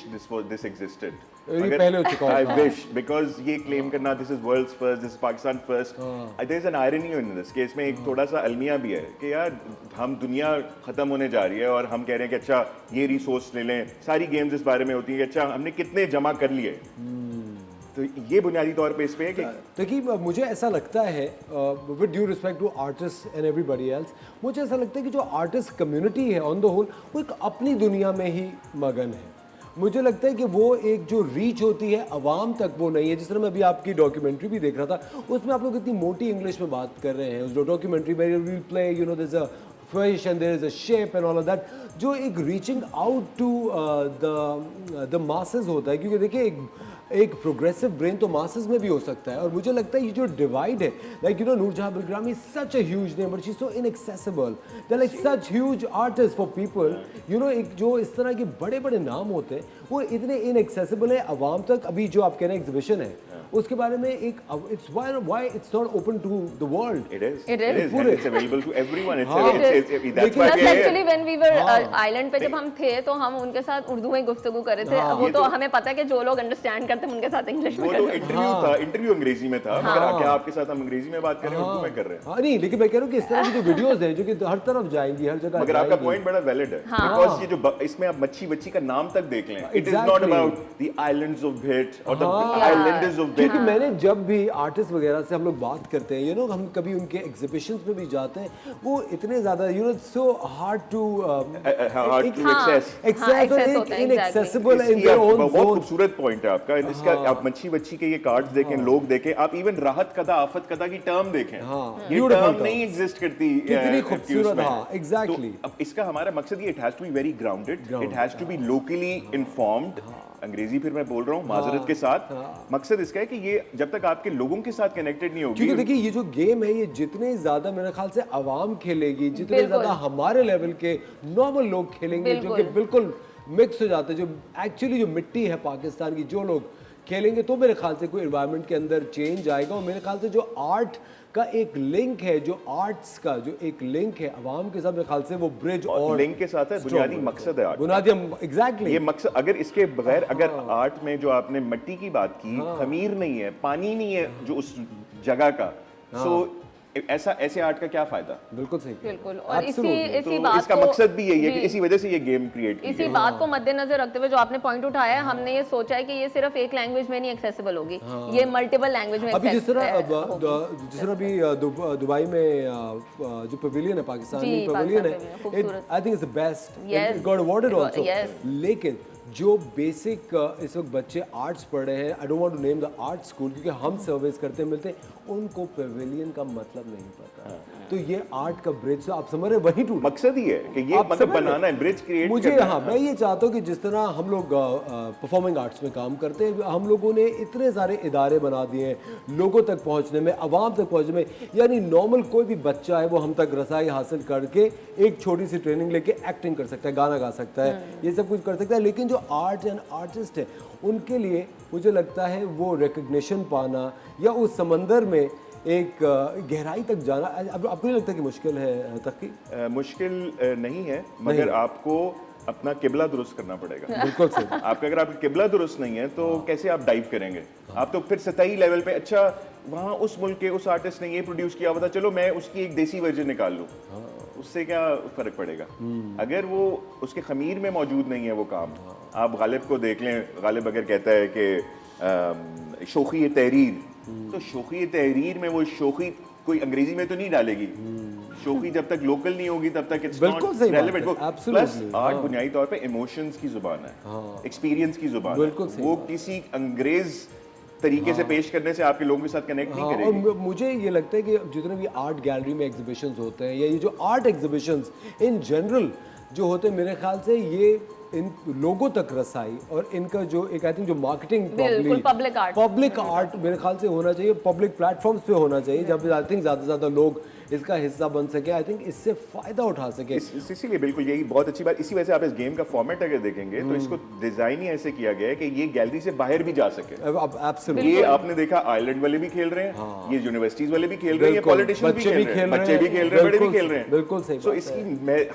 [SPEAKER 5] this existed.
[SPEAKER 2] ये पहले हो चुका
[SPEAKER 5] I
[SPEAKER 2] होता।
[SPEAKER 5] wish because ये claim करना this is world's first, this is Pakistan first. There is an irony in this case में एक थोड़ा सा अलमिया भी है कि यार हम दुनिया खत्म होने जा रही है और हम कह रहे हैं कि अच्छा ये रिसोर्स ले लें। सारी गेम्स इस बारे में होती है कि अच्छा हमने कितने जमा कर लिए। तो ये बुनियादी तौर पे इस पे है कि
[SPEAKER 2] देखिए मुझे ऐसा लगता है with due respect to artist and everybody else, मुझे ऐसा लगता है कि जो आर्टिस्ट कम्युनिटी है ऑन द होल वो एक अपनी दुनिया में ही मगन है। मुझे लगता है कि वो एक जो रीच होती है अवाम तक वो नहीं है। जिस तरह मैं अभी आपकी डॉक्यूमेंट्री भी देख रहा था, उसमें आप लोग इतनी मोटी इंग्लिश में बात कर रहे हैं। उस डॉक्यूमेंट्री में will play you know there is a fish and there is a shape and all of that, जो एक reaching out to the masses होता है। क्योंकि देखिए एक प्रोग्रेसिव ब्रेन तो मासेस में भी हो सकता है। और मुझे लगता है ये जो डिवाइड है, like you know Noorjahan Bilgrami is such a huge name but she is so inaccessible, they are like such huge artist for people. You know एक जो इस तरह के बड़े बड़े नाम होते हैं वो इतने इनएक्सेसिबल है अवाम तक। अभी जो आप कह रहे हैं एग्जीबिशन है उसके बारे में एक it's why it's not open to the world.
[SPEAKER 5] it is
[SPEAKER 4] It is.
[SPEAKER 5] and it's available to everyone.
[SPEAKER 4] It is.
[SPEAKER 5] That's why
[SPEAKER 4] Plus
[SPEAKER 5] we are
[SPEAKER 4] actually
[SPEAKER 5] here.
[SPEAKER 4] when we were island पे जब हम थे तो हम उनके साथ उर्दू में गुफ्तगू कर रहे थे। वो
[SPEAKER 5] ये
[SPEAKER 4] तो
[SPEAKER 5] तो-
[SPEAKER 4] हमें पता है कि जो लोग अंडरस्टैंड करते हैं उनके साथ इंग्लिश में
[SPEAKER 5] वो
[SPEAKER 4] करते
[SPEAKER 5] तो
[SPEAKER 4] हैं।
[SPEAKER 5] इंटरव्यू था, इंटरव्यू अंग्रेजी में था मगर क्या आपके साथ हम अंग्रेजी में बात कर रहे हैं, उर्दू में कर रहे हैं।
[SPEAKER 2] हाँ नहीं, लेकिन मैं कह रहा हूँ कि इस तरह की जो वीडियोस हैं जो कि हर तरफ जाएंगी, हर जगह
[SPEAKER 5] मगर आपका
[SPEAKER 2] जाएंगी।
[SPEAKER 5] पॉइंट बड़ा वैलिड है बिकॉज ये जो इसमें आप मच्छी बच्ची का नाम तक देख लें, it is not
[SPEAKER 2] Exactly.
[SPEAKER 5] About the islands of Bhit और द
[SPEAKER 2] हाँ।
[SPEAKER 5] Islanders of Bhit.
[SPEAKER 2] क्योंकि मैंने जब भी आर्टिस्ट वगैरह से हम लोग बात करते हैं, यू नो हम कभी उनके एग्जीबिशंस में भी जाते हैं, वो इतने ज्यादा you know so hard to
[SPEAKER 5] hard to access.
[SPEAKER 2] Access और
[SPEAKER 4] access होता है,
[SPEAKER 2] इनएक्सेसिबल इन
[SPEAKER 5] इसकी
[SPEAKER 2] देयर
[SPEAKER 5] आप-
[SPEAKER 2] ओन
[SPEAKER 5] बहुत
[SPEAKER 2] जोन।
[SPEAKER 5] खूबसूरत पॉइंट है आपका इसका। आप मच्छी बच्ची के ये कार्ड्स देखें, लोग देखें, आप इवन राहत कदा आफत कदा की टर्म देखें, ये
[SPEAKER 2] Beautiful
[SPEAKER 5] टर्म
[SPEAKER 2] term.
[SPEAKER 5] नहीं एग्जिस्ट करती
[SPEAKER 2] कितनी
[SPEAKER 5] FQs
[SPEAKER 2] खूबसूरत,
[SPEAKER 5] में।
[SPEAKER 2] हाँ, exactly.
[SPEAKER 5] तो अब इसका हमारा मकसद ये it has to be very grounded, it has to be locally informed. अंग्रेजी फिर मैं बोल रहा हूँ माजरत के साथ। मकसद इसका है कि ये जब तक आपके लोगों के साथ कनेक्टेड नहीं होगी।
[SPEAKER 2] क्योंकि देखिए ये जो गेम है ये जितने ज्यादा मेरे ख्याल से आवाम खेलेगी, जितने
[SPEAKER 4] बिल्कुल।
[SPEAKER 2] ज्यादा हमारे लेवल के नॉर्मल लोग खेलेंगे जो कि बिल्कुल मिक्स हो जाते हैं, जो एक्चुअली जो मिट्टी है पाकिस्तान की, जो लोग खेलेंगे तो मेरे ख्याल से कोई एनवायरनमेंट के अंदर चेंज आएगा। और मेरे ख्याल से जो आर्ट का एक लिंक है, जो आर्ट्स का जो एक लिंक है आवाम के साथ, मेरे ख्याल से वो ब्रिज और
[SPEAKER 5] लिंक के साथ है बुनियादी मकसद है आर्ट।
[SPEAKER 2] बुनियादी एग्जैक्टली
[SPEAKER 5] ये मकसद अगर इसके बगैर अगर आर्ट में जो आपने मिट्टी की बात की, खमीर नहीं है, पानी नहीं है जो उस जगह का, सो ऐसे आर्ट का क्या फायदा।
[SPEAKER 2] बिल्कुल सही
[SPEAKER 4] बिल्कुल। और इसी
[SPEAKER 2] Absolutely.
[SPEAKER 4] इसी
[SPEAKER 5] तो
[SPEAKER 4] बात
[SPEAKER 5] इसका
[SPEAKER 4] को
[SPEAKER 5] मकसद भी यही है कि
[SPEAKER 4] जी।
[SPEAKER 5] इसी वजह से ये गेम क्रिएट की
[SPEAKER 4] इसी
[SPEAKER 5] गई।
[SPEAKER 4] बात को मद्देनजर रखते हुए जो आपने पॉइंट उठाया है, हमने ये सोचा है कि ये सिर्फ एक लैंग्वेज में नहीं एक्सेसिबल होगी, ये मल्टीपल लैंग्वेज में
[SPEAKER 2] अभी जिस तरह
[SPEAKER 4] होगी।
[SPEAKER 2] जिस तरह अभी दुबई में जो पवेलियन है, पाकिस्तानी
[SPEAKER 4] जी,
[SPEAKER 2] पवेलियन है,
[SPEAKER 4] पाकिस्तान pavilion, खूबसूरत।
[SPEAKER 2] I think it's the best,
[SPEAKER 4] Yes.
[SPEAKER 2] It got awarded also.
[SPEAKER 4] Yes.
[SPEAKER 2] लेकिन जो बेसिक इस वक्त बच्चे आर्ट्स पढ़ रहे हैं, I don't want to name the art school क्योंकि हम सर्विस करते मिलते हैं, उनको पवेलियन का मतलब नहीं पता। तो ये आर्ट का ब्रिज आप समझ रहे हैं, वही टूट
[SPEAKER 5] मकसद ही है कि ये
[SPEAKER 2] आप
[SPEAKER 5] मतलब
[SPEAKER 2] समझ रहे हैं?
[SPEAKER 5] बनाना है, ब्रिज क्रिएट
[SPEAKER 2] मुझे
[SPEAKER 5] करना है।
[SPEAKER 2] हाँ मैं ये चाहता हूँ कि जिस तरह हम लोग परफॉर्मिंग आर्ट्स में काम करते हैं, हम लोगों ने इतने सारे इदारे बना दिए हैं लोगों तक पहुँचने में, आवाम तक पहुँचने में। यानी नॉर्मल कोई भी बच्चा है वो हम तक रसाई हासिल करके एक छोटी सी ट्रेनिंग लेके एक्टिंग कर सकता है, गाना गा सकता है, ये सब कुछ कर सकता है। लेकिन जो आर्ट एंड आर्टिस्ट है उनके लिए मुझे लगता है वो रिकग्निशन पाना या उस समंदर में एक गहराई तक जाना, अब आपको नहीं लगता कि मुश्किल है तकी?
[SPEAKER 5] मुश्किल नहीं है, मगर आपको अपना किबला दुरुस्त करना पड़ेगा।
[SPEAKER 2] बिल्कुल सही।
[SPEAKER 5] आपका अगर आपका किबला दुरुस्त नहीं है तो कैसे आप डाइव करेंगे? आप तो फिर सतही लेवल पे अच्छा वहाँ उस मुल्क के उस आर्टिस्ट ने ये प्रोड्यूस किया हुआ था, चलो मैं उसकी एक देसी वर्जन निकाल लूँ, उससे क्या फर्क पड़ेगा? अगर वो उसके खमीर में मौजूद नहीं है वो काम। आप गालिब को देख लें, गालिब अगर कहता है कि शोखी तहरीर, तो शोखी तहरीर में वो शोखी कोई अंग्रेजी में तो नहीं डालेगी। शोखी जब तक लोकल नहीं होगी तब तक इट्स
[SPEAKER 2] बिल्कुल
[SPEAKER 5] नॉट
[SPEAKER 2] सही बात
[SPEAKER 5] रेलेवेंट।
[SPEAKER 2] है,
[SPEAKER 5] प्लस
[SPEAKER 2] absolutely,
[SPEAKER 5] आर्ट बुनियादी तौर पे इमोशंस की जुबान है, एक्सपीरियंस की जुबान
[SPEAKER 2] बिल्कुल
[SPEAKER 5] है।
[SPEAKER 2] सही
[SPEAKER 5] वो
[SPEAKER 2] बात।
[SPEAKER 5] किसी अंग्रेज तरीके से पेश करने से आपके लोगों के साथ कनेक्ट नहीं
[SPEAKER 2] हाँ, और
[SPEAKER 5] करेगी।
[SPEAKER 2] मुझे ये लगता है कि जितने भी आर्ट गैलरी में एग्जीबिशंस होते हैं या ये जो आर्ट एग्जीबिशंस इन जनरल जो होते हैं, मेरे ख्याल से ये इन लोगों तक रसाई और इनका जो एक आई थिंक जो मार्केटिंग
[SPEAKER 4] बिल्कुल, public art।
[SPEAKER 2] पब्लिक आर्ट मेरे ख्याल से होना चाहिए, पब्लिक प्लेटफॉर्म्स पे होना चाहिए, जब आई थिंक ज़्यादा से ज़्यादा लोग इसका हिस्सा बन सके, आई थिंक इससे फायदा उठा सके।
[SPEAKER 5] इसीलिए बिल्कुल यही बहुत अच्छी बात, इसी वजह से आप इस गेम का फॉर्मेट अगर देखेंगे तो इसको डिजाइन ही ऐसे किया गया है कि ये गैलरी से बाहर भी जा सके।
[SPEAKER 2] अब एब्सोल्युटली
[SPEAKER 5] ये आपने देखा आइलैंड वाले भी खेल रहे हैं, ये यूनिवर्सिटीज वाले भी खेल रहे हैं, ये पॉलिटिशियंस भी खेल रहे हैं, बच्चे भी खेल रहे हैं, बड़े भी खेल रहे हैं।
[SPEAKER 2] बिल्कुल सही।
[SPEAKER 5] सो इसकी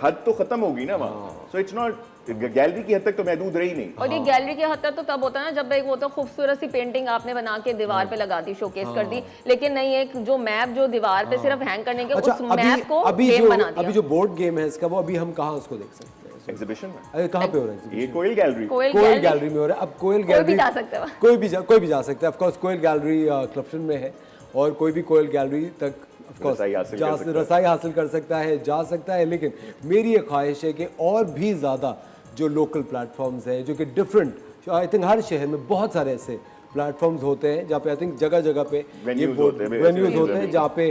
[SPEAKER 5] हद तो खत्म होगी ना वहाँ। सो इट्स नॉट गैलरी की हद तक तो महदूद रही नहीं।
[SPEAKER 4] और ये गैलरी की हद तक तो तब होता है ना जब एक वो तो खूबसूरत सी पेंटिंग आपने बना के दीवार पे लगा दी, शोकेस कर दी, लेकिन नहीं एक जो मैप जो दीवार पे सिर्फ हैंग करने के, उस मैप को गेम बना दिया।
[SPEAKER 2] अभी जो बोर्ड गेम है इसका, वो अभी हम कहाँ उसको देख सकते हैं?
[SPEAKER 5] एग्जीबिशन में।
[SPEAKER 2] अरे कहाँ पे हो रहा है?
[SPEAKER 5] ये कोयल गैलरी।
[SPEAKER 2] कोयल गैलरी में हो रहा है। अब कोयल गैलरी
[SPEAKER 4] कोई भी जा सकता है,
[SPEAKER 2] कोई भी जा सकता है। Of course Koel Gallery Clifton में है और कोई भी कोयल गैलरी तक ऑफ कोर्स रसाई हासिल कर सकता है, जा सकता है। लेकिन मेरी ये ख्वाहिश है कि और भी ज़्यादा जो लोकल प्लेटफॉर्म्स हैं, जो कि डिफरेंट, आई थिंक हर शहर में बहुत सारे ऐसे प्लेटफॉर्म्स होते हैं जहाँ पे आई थिंक जगह जगह पे ये वेन्यूज होते हैं जहाँ पे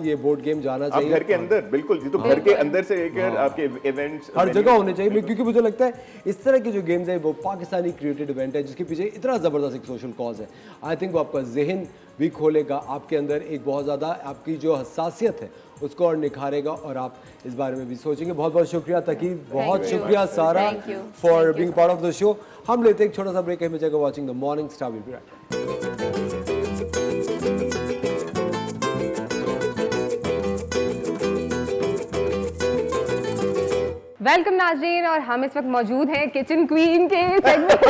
[SPEAKER 2] ये बोर्ड गेम जाना चाहिए।
[SPEAKER 5] घर के अंदर बिल्कुल, ये तो घर के अंदर से लेकर आपके इवेंट्स
[SPEAKER 2] हर जगह होने चाहिए, क्योंकि मुझे लगता है इस तरह के जो गेम्स है वो पाकिस्तानी क्रिएटेड इवेंट है जिसके पीछे इतना ज़बरदस्त एक सोशल कॉज है। आई थिंक वो आपका जहन भी खोलेगा, आपके अंदर एक बहुत ज़्यादा आपकी जो हसासियत है उसको और निखारेगा और आप इस बारे में भी सोचेंगे। बहुत बहुत शुक्रिया तकीब, बहुत शुक्रिया सारा for being part of the show. हम लेते हैं एक छोटा सा ब्रेक, हमें जगह watching the morning star. Will be right.
[SPEAKER 3] Welcome नाजरीन, और हम इस वक्त मौजूद हैं किचन क्वीन के सेगमेंट।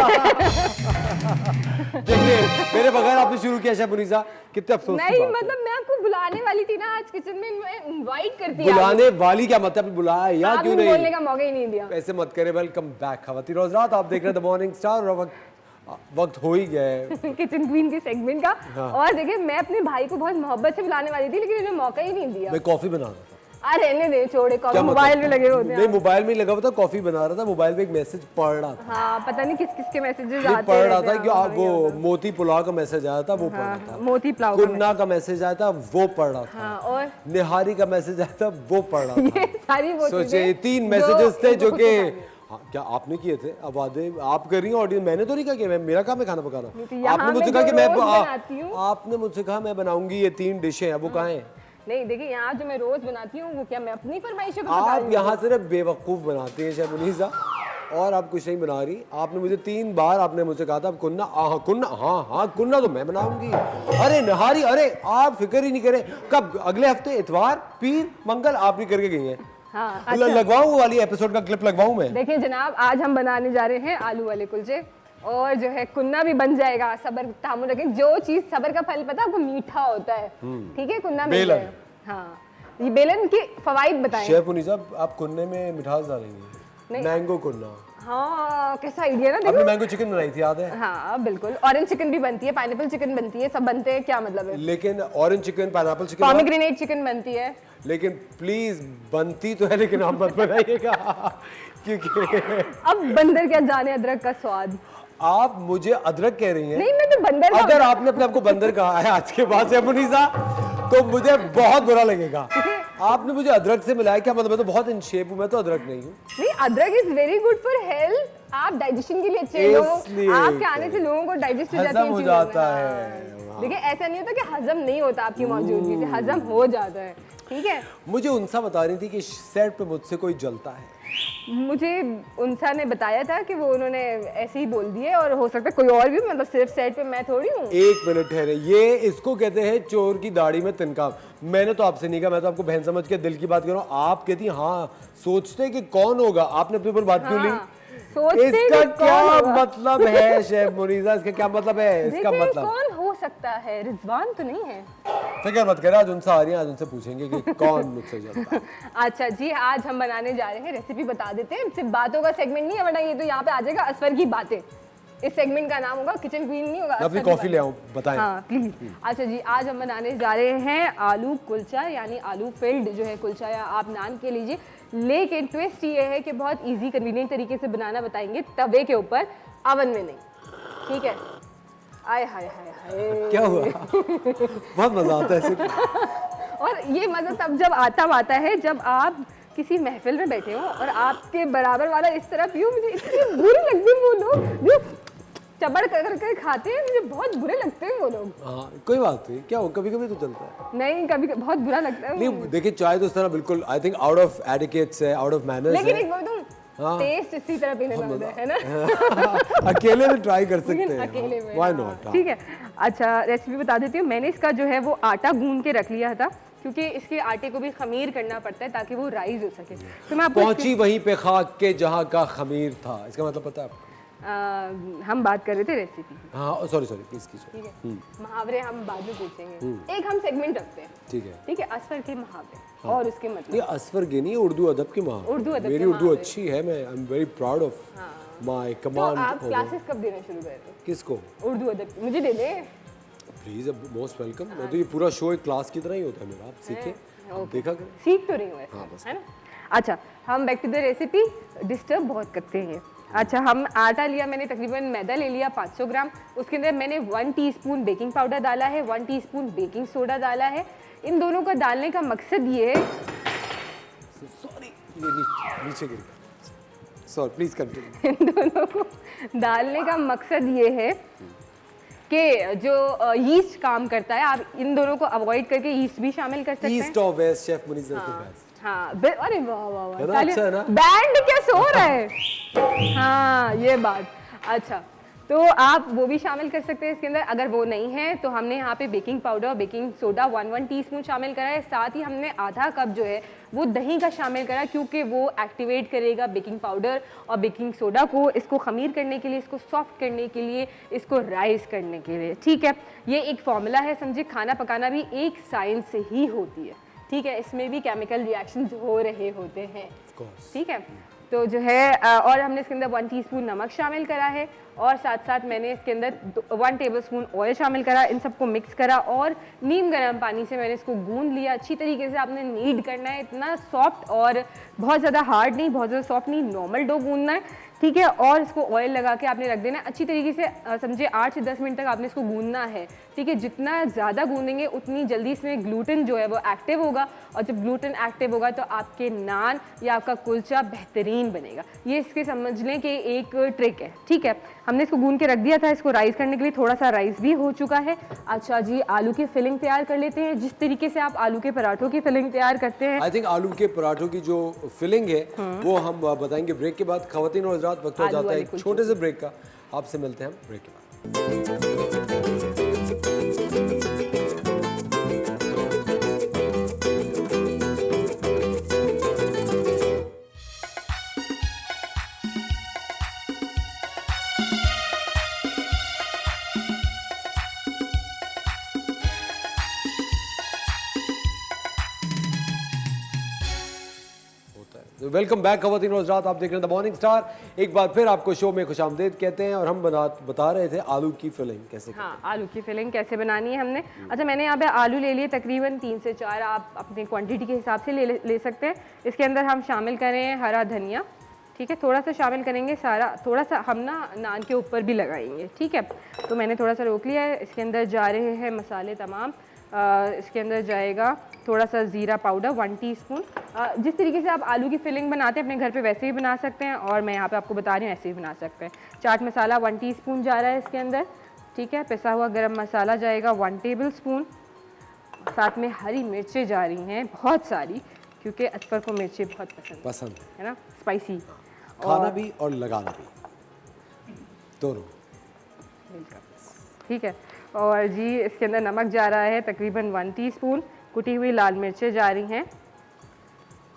[SPEAKER 2] देखिए मेरे बगैर आपने शुरू किया शेफ मुनीसा, कितने अफसोस की
[SPEAKER 3] नहीं
[SPEAKER 2] बात है।
[SPEAKER 3] मतलब मैं आपको बुलाने वाली थी ना आज किचन में, इनवाइट करती
[SPEAKER 2] बुलाने वाली क्या मतलब, बुलाया या क्यों नहीं?
[SPEAKER 3] बोलने का मौका ही नहीं दिया।
[SPEAKER 2] ऐसे मत करे। वेलकम बैक खवातीन और हज़रात, आप देख रहे हैं द मॉर्निंग स्टार और वक्त हो ही गया है
[SPEAKER 3] किचन क्वीन के सेगमेंट का।
[SPEAKER 2] हाँ।
[SPEAKER 3] और देखिए मैं अपने भाई को बहुत मोहब्बत से बुलाने वाली थी लेकिन उन्हें मौका ही नहीं दिया।
[SPEAKER 2] मैं कॉफी बना रहा था।
[SPEAKER 3] अरे रहने दे, छोड़े,
[SPEAKER 2] क्या
[SPEAKER 3] मोबाइल में लगे होते हैं।
[SPEAKER 2] नहीं, मोबाइल में लगा हुआ था, कॉफी बना रहा था, मोबाइल पे एक मैसेज पढ़ रहा था।
[SPEAKER 3] हाँ, पता नहीं किस किस के मैसेजेस
[SPEAKER 2] नहीं,
[SPEAKER 3] आते
[SPEAKER 2] पढ़ रहा
[SPEAKER 3] रहते
[SPEAKER 2] था
[SPEAKER 3] हैं,
[SPEAKER 2] कि आप वो मोती पुलाव का मैसेज आया था वो पढ़ रहा था,
[SPEAKER 3] मोती पुलाव का
[SPEAKER 2] कुन्ना का मैसेज आया था वो पढ़ रहा था,
[SPEAKER 3] हाँ, और
[SPEAKER 2] निहारी का मैसेज आया था वो पढ़ रहा था।
[SPEAKER 3] ये सारी वो
[SPEAKER 2] सोचिए
[SPEAKER 3] चीजें
[SPEAKER 2] 3
[SPEAKER 3] जो
[SPEAKER 2] मैसेजेस थे जो
[SPEAKER 3] इनको
[SPEAKER 2] कि
[SPEAKER 3] खुद पता
[SPEAKER 2] क्या आपने किए थे? अब वादे आप कर रही हैं ऑडियंस, मैंने तो नहीं कहा कि मैं, मेरा काम है खाना पकाना।
[SPEAKER 3] तो यहाँ
[SPEAKER 2] आपने मुझे
[SPEAKER 3] मैं
[SPEAKER 2] कहा
[SPEAKER 3] जो
[SPEAKER 2] कि मैं
[SPEAKER 3] रोज बनाती हूँ।
[SPEAKER 2] आपने मुझसे कहा मैं बनाऊंगी ये 3 डिशें, अब वो कहाँ हैं?
[SPEAKER 3] नहीं देखिए, यहाँ जो मैं रोज बनाती हूँ वो क्या मैं अपनी फरमाइशों को बता रही
[SPEAKER 2] आप
[SPEAKER 3] हूँ?
[SPEAKER 2] यहाँ सिर्फ बेवकूफ़ बनाती हैं शेफ मुनीसा, और आप कुछ नहीं बना रही। आपने मुझे 3 बार आपने मुझसे कहा था कुन्ना, हाँ कुन्ना तो मैं बनाऊंगी। अरे नहारी, अरे आप फिक्र ही नहीं करें, कब अगले हफ्ते इतवार पीर मंगल आप नहीं करके गई हैं।
[SPEAKER 3] हाँ,
[SPEAKER 2] अच्छा। लगवाऊं वाली एपिसोड का क्लिप लगवाऊं मैं?
[SPEAKER 3] देखिए जनाब, आज हम बनाने जा रहे हैं आलू वाले कुलचे, और जो है कुन्ना भी बन जाएगा। सब्र तामुल रखें, जो चीज सब्र का फल पता है आपको मीठा होता है, ठीक है? कुन्ना मिल
[SPEAKER 2] बेलन।
[SPEAKER 3] जाए। हाँ, ये बेलन के फवाइद बताएं।
[SPEAKER 2] शेफ मुनीसा, आप कुन्ने में मिठास डालेंगे? मैंगो कुन्ना।
[SPEAKER 3] हाँ, कैसा आइडिया ना,
[SPEAKER 2] आपने
[SPEAKER 3] देखो।
[SPEAKER 2] मैंगो चिकन बनाई थी, याद है?
[SPEAKER 3] हाँ बिल्कुल, ऑरेंज चिकन भी बनती है, पाइनएप्पल चिकन बनती है, सब बनते हैं, क्या मतलब है?
[SPEAKER 2] लेकिन orange chicken, pineapple chicken,
[SPEAKER 3] pomegranate chicken बनती है।
[SPEAKER 2] लेकिन प्लीज बनती तो है, लेकिन आप मत बनाइएगा क्योंकि
[SPEAKER 3] अब बंदर क्या जाने अदरक का स्वाद।
[SPEAKER 2] आप मुझे अदरक कह रही हैं।
[SPEAKER 3] नहीं, मैं तो बंदर
[SPEAKER 2] अगर आपने अपने आप को बंदर कहा है आज के बाद से मुनीसा, तो मुझे बहुत बुरा लगेगा। आपने मुझे अदरक से मिलाया, क्या मतलब? मैं तो बहुत इन शेप हूँ, मैं तो अदरक नहीं हूँ।
[SPEAKER 3] नहीं, अदरक is very good for health, आप डाइजेशन के लिए अच्छे
[SPEAKER 2] इसलिए
[SPEAKER 3] लोग, आपके आने से लोगों को डाइजेस्ट हो जाती है
[SPEAKER 2] हजम हो
[SPEAKER 3] चीजें।
[SPEAKER 2] जाता
[SPEAKER 3] हाँ।
[SPEAKER 2] है।
[SPEAKER 3] देखिए ऐसा नहीं होता कि हजम नहीं होता, आपकी मौजूदगी से हजम हो जाता है, ठीक है?
[SPEAKER 2] मुझे उनसा बता रही थी कि सेट पे मुझसे कोई जलता है।
[SPEAKER 3] मुझे उनसा ने बताया था कि वो उन्होंने ऐसे ही बोल दिए, और हो सकता है कोई और भी, मतलब सिर्फ सेट पे मैं थोड़ी हूँ।
[SPEAKER 2] 1 मिनट ठहरे, ये इसको कहते हैं चोर की दाढ़ी में तिनका। मैंने तो आपसे नहीं कहा, मैं तो आपको बहन समझ के दिल की बात कर रहा हूँ। आप कहती हाँ सोचते कि कौन होगा, आपने अपने ऊपर बात क्यों ली?
[SPEAKER 3] सोचते
[SPEAKER 2] इसका
[SPEAKER 3] कि
[SPEAKER 2] क्या
[SPEAKER 3] कौन होगा?
[SPEAKER 2] मतलब है शेफ मुनीसा, इसका क्या मतलब है? इसका
[SPEAKER 3] देखिए,
[SPEAKER 2] मतलब
[SPEAKER 3] कौन हो सकता है? रिजवान तो नहीं है?
[SPEAKER 2] फिक्र मत करें, आज उनसे आ रही हैं, आज उनसे पूछेंगे कि कौन मुझसे जलता है।
[SPEAKER 3] अच्छा जी, आज हम बनाने जा रहे हैं, रेसिपी बता देते हैं। सिर्फ बातों का सेगमेंट नहीं है, वरना ये तो यहाँ पे आ जाएगा असफर की बातें। इस सेगमेंट का नाम होगा किचन क्वीन, नहीं होगा।
[SPEAKER 2] मैं अपनी
[SPEAKER 3] असफर की
[SPEAKER 2] कॉफी ले आऊं, बताएं।
[SPEAKER 3] हाँ प्लीज। अच्छा जी, आज हम बनाने जा रहे हैं आलू कुलचा, यानी आलू फिल्ड जो है कुलचा, या आप नान के लीजिए। लेकिन ट्विस्ट ये है कि बहुत इजी कन्वीनियंट तरीके से बनाना बताएंगे, तवे के ऊपर, अवन में नहीं, ठीक है? आय हाय हाय हाय,
[SPEAKER 2] क्या हुआ? बहुत मजा आता है ऐसे।
[SPEAKER 3] और ये मजा तब जब आता है जब आप किसी महफिल में बैठे हो और आपके बराबर वाला इस तरह पियो, मुझे इतनी बुरी लगती है वो लोग जो चबड़ कर खाते हैं, मुझे बहुत बुरे लगते हैं वो लोग।
[SPEAKER 2] हाँ कोई बात नहीं, क्या हो, कभी कभी तो चलता है।
[SPEAKER 3] नहीं कभी बहुत बुरा लगता है।
[SPEAKER 2] नहीं देखिए चाय तो इस तरह बिल्कुल I think out of etiquettes है, आउट ऑफ मैनर्स
[SPEAKER 3] लेकिन
[SPEAKER 2] है।
[SPEAKER 3] एक बोल दूं, टेस्ट इसी तरह पीने का होता है ना।
[SPEAKER 2] अकेले में ट्राई कर सकते हैं,
[SPEAKER 3] अकेले में
[SPEAKER 2] व्हाई नॉट।
[SPEAKER 3] ठीक है। अच्छा रेसिपी बता देती हूँ। मैंने इसका जो है वो आटा गूंद के रख लिया था, क्योंकि इसके आटे को भी खमीर करना पड़ता है ताकि वो राइज हो सके। तो मैं आपको
[SPEAKER 2] पहुंची वहीं पे खाक के जहाँ का खमीर था, इसका मतलब पता है आपको?
[SPEAKER 3] हम बात कर रहे थे रेसिपी की।
[SPEAKER 2] हाँ सॉरी प्लीज कीजिए।
[SPEAKER 3] ठीक है, मुहावरे हम बाद में पूछेंगे। एक हम सेगमेंट रखते हैं, ठीक है, असफर के मुहावरे और उसके मतलब।
[SPEAKER 2] ये असफर के नहीं, उर्दू अदब के मुहावरे।
[SPEAKER 3] उर्दू अदब
[SPEAKER 2] मेरी
[SPEAKER 3] के
[SPEAKER 2] उर्दू अच्छी है, मैं I am very proud of my
[SPEAKER 3] तो
[SPEAKER 2] कमांड।
[SPEAKER 3] आप क्लासेस कब देना शुरू कर रहे हो
[SPEAKER 2] किसको?
[SPEAKER 3] उर्दू अदब की? मुझे दे दे
[SPEAKER 2] प्लीज, मोस्ट वेलकम। मैं तो ये पूरा शो एक क्लास की तरह ही होता है मेरा, आप सीखे देखा करें।
[SPEAKER 3] सीख तो रही हूँ वैसे, है ना। अच्छा हम back to the recipe. Disturb बहुत करते हैं। अच्छा हम आटा लिया मैंने, तकरीबन मैदा ले लिया 500 ग्राम। उसके अंदर मैंने 1 टीस्पून बेकिंग पाउडर डाला है, 1 टीस्पून बेकिंग सोडा डाला है। इन दोनों का डालने का मकसद ये है,
[SPEAKER 2] सॉरी ये नीचे गिर गया, सॉरी प्लीज कंटिन्यू।
[SPEAKER 3] इन दोनों को डालने का मकसद ये है कि जो यीस्ट काम करता है, आप इन दोनों को अवॉइड करके यीस्ट भी शामिल कर सकते हैं।
[SPEAKER 2] ईस्ट और west, chef Munis is the best.
[SPEAKER 3] हाँ अरे वाह वाह
[SPEAKER 2] है ना,
[SPEAKER 3] वाह,
[SPEAKER 2] अच्छा है ना?
[SPEAKER 3] बैंड क्या सो रहा है। हाँ ये बात। अच्छा तो आप वो भी शामिल कर सकते हैं इसके अंदर। अगर वो नहीं है तो हमने यहाँ पे बेकिंग पाउडर और बेकिंग सोडा 1 टीस्पून शामिल करा है। साथ ही हमने आधा कप जो है वो दही का शामिल करा, क्योंकि वो एक्टिवेट करेगा बेकिंग पाउडर और बेकिंग सोडा को, इसको खमीर करने के लिए, इसको सॉफ्ट करने के लिए, इसको राइस करने के लिए। ठीक है, ये एक फॉर्मूला है, समझे। खाना पकाना भी एक साइंस से ही होती है, ठीक है। इसमें भी केमिकल रिएक्शंस हो रहे होते हैं, ठीक है। तो जो है और हमने इसके अंदर 1 टीस्पून नमक शामिल करा है और साथ साथ मैंने इसके अंदर 1 टेबलस्पून ऑयल शामिल करा। इन सबको मिक्स करा और नीम गर्म पानी से मैंने इसको गूंद लिया अच्छी तरीके से। आपने नीड करना है, इतना सॉफ्ट और बहुत ज़्यादा हार्ड नहीं, बहुत ज़्यादा सॉफ्ट नहीं, नॉर्मल डो गूंदना है, ठीक है। और इसको ऑयल लगा के आपने रख देना है अच्छी तरीके से, समझे 8 से 10 मिनट तक आपने इसको गूंदना है, ठीक है। जितना ज़्यादा गूंदेंगे उतनी जल्दी इसमें ग्लूटेन जो है वो एक्टिव होगा, और जब ग्लूटेन एक्टिव होगा तो आपके नान या आपका कुलचा बेहतरीन बनेगा। ये इसके समझ लें कि एक ट्रिक है, ठीक है। हमने इसको गूंद के रख दिया था। इसको राइस करने के लिए थोड़ा सा राइस भी हो चुका है। अच्छा जी आलू की फिलिंग तैयार कर लेते हैं, जिस तरीके से आप आलू के पराठों की फिलिंग तैयार करते हैं।
[SPEAKER 2] आई थिंक आलू के पराठों की जो फिलिंग है वो हम बताएंगे ब्रेक के बाद। खवातीन और हज़रात, वक्त हो जाता है एक छोटे से ब्रेक का। आपसे मिलते हैं हम ब्रेक के बाद। वेलकम बैक खवातीन और हज़रात, आप देख रहे हैं द मॉर्निंग स्टार। एक बार फिर आपको शो में खुशामदीद कहते हैं। और हम बता रहे थे आलू की फिलिंग कैसे।
[SPEAKER 3] हाँ आलू की फिलिंग कैसे बनानी है हमने। अच्छा मैंने यहाँ पे आलू ले लिए तकरीबन 3 से 4, आप अपनी क्वांटिटी के हिसाब से ले सकते हैं। इसके अंदर हम शामिल करें हरा धनिया, ठीक है, थोड़ा सा शामिल करेंगे सारा, थोड़ा सा हम ना नान के ऊपर भी लगाएंगे, ठीक है। तो मैंने थोड़ा सा रोक लिया है। इसके अंदर जा रहे हैं मसाले तमाम। इसके अंदर जाएगा थोड़ा सा ज़ीरा पाउडर 1 टीस्पून। जिस तरीके से आप आलू की फिलिंग बनाते हैं अपने घर पे वैसे ही बना सकते हैं, और मैं यहाँ पे आपको बता रही हूँ ऐसे ही बना सकते हैं। चाट मसाला 1 टीस्पून जा रहा है इसके अंदर, ठीक है। पिसा हुआ गरम मसाला जाएगा 1 टेबलस्पून। साथ में हरी मिर्चें जा रही हैं बहुत सारी, क्योंकि असफर को मिर्चें बहुत पसंद है ना, स्पाइसी।
[SPEAKER 2] खाना भी और लगाना भी दोनों,
[SPEAKER 3] ठीक है। और जी इसके अंदर नमक जा रहा है तकरीबन 1 टीस्पून। कुटी हुई लाल मिर्चें जा रही हैं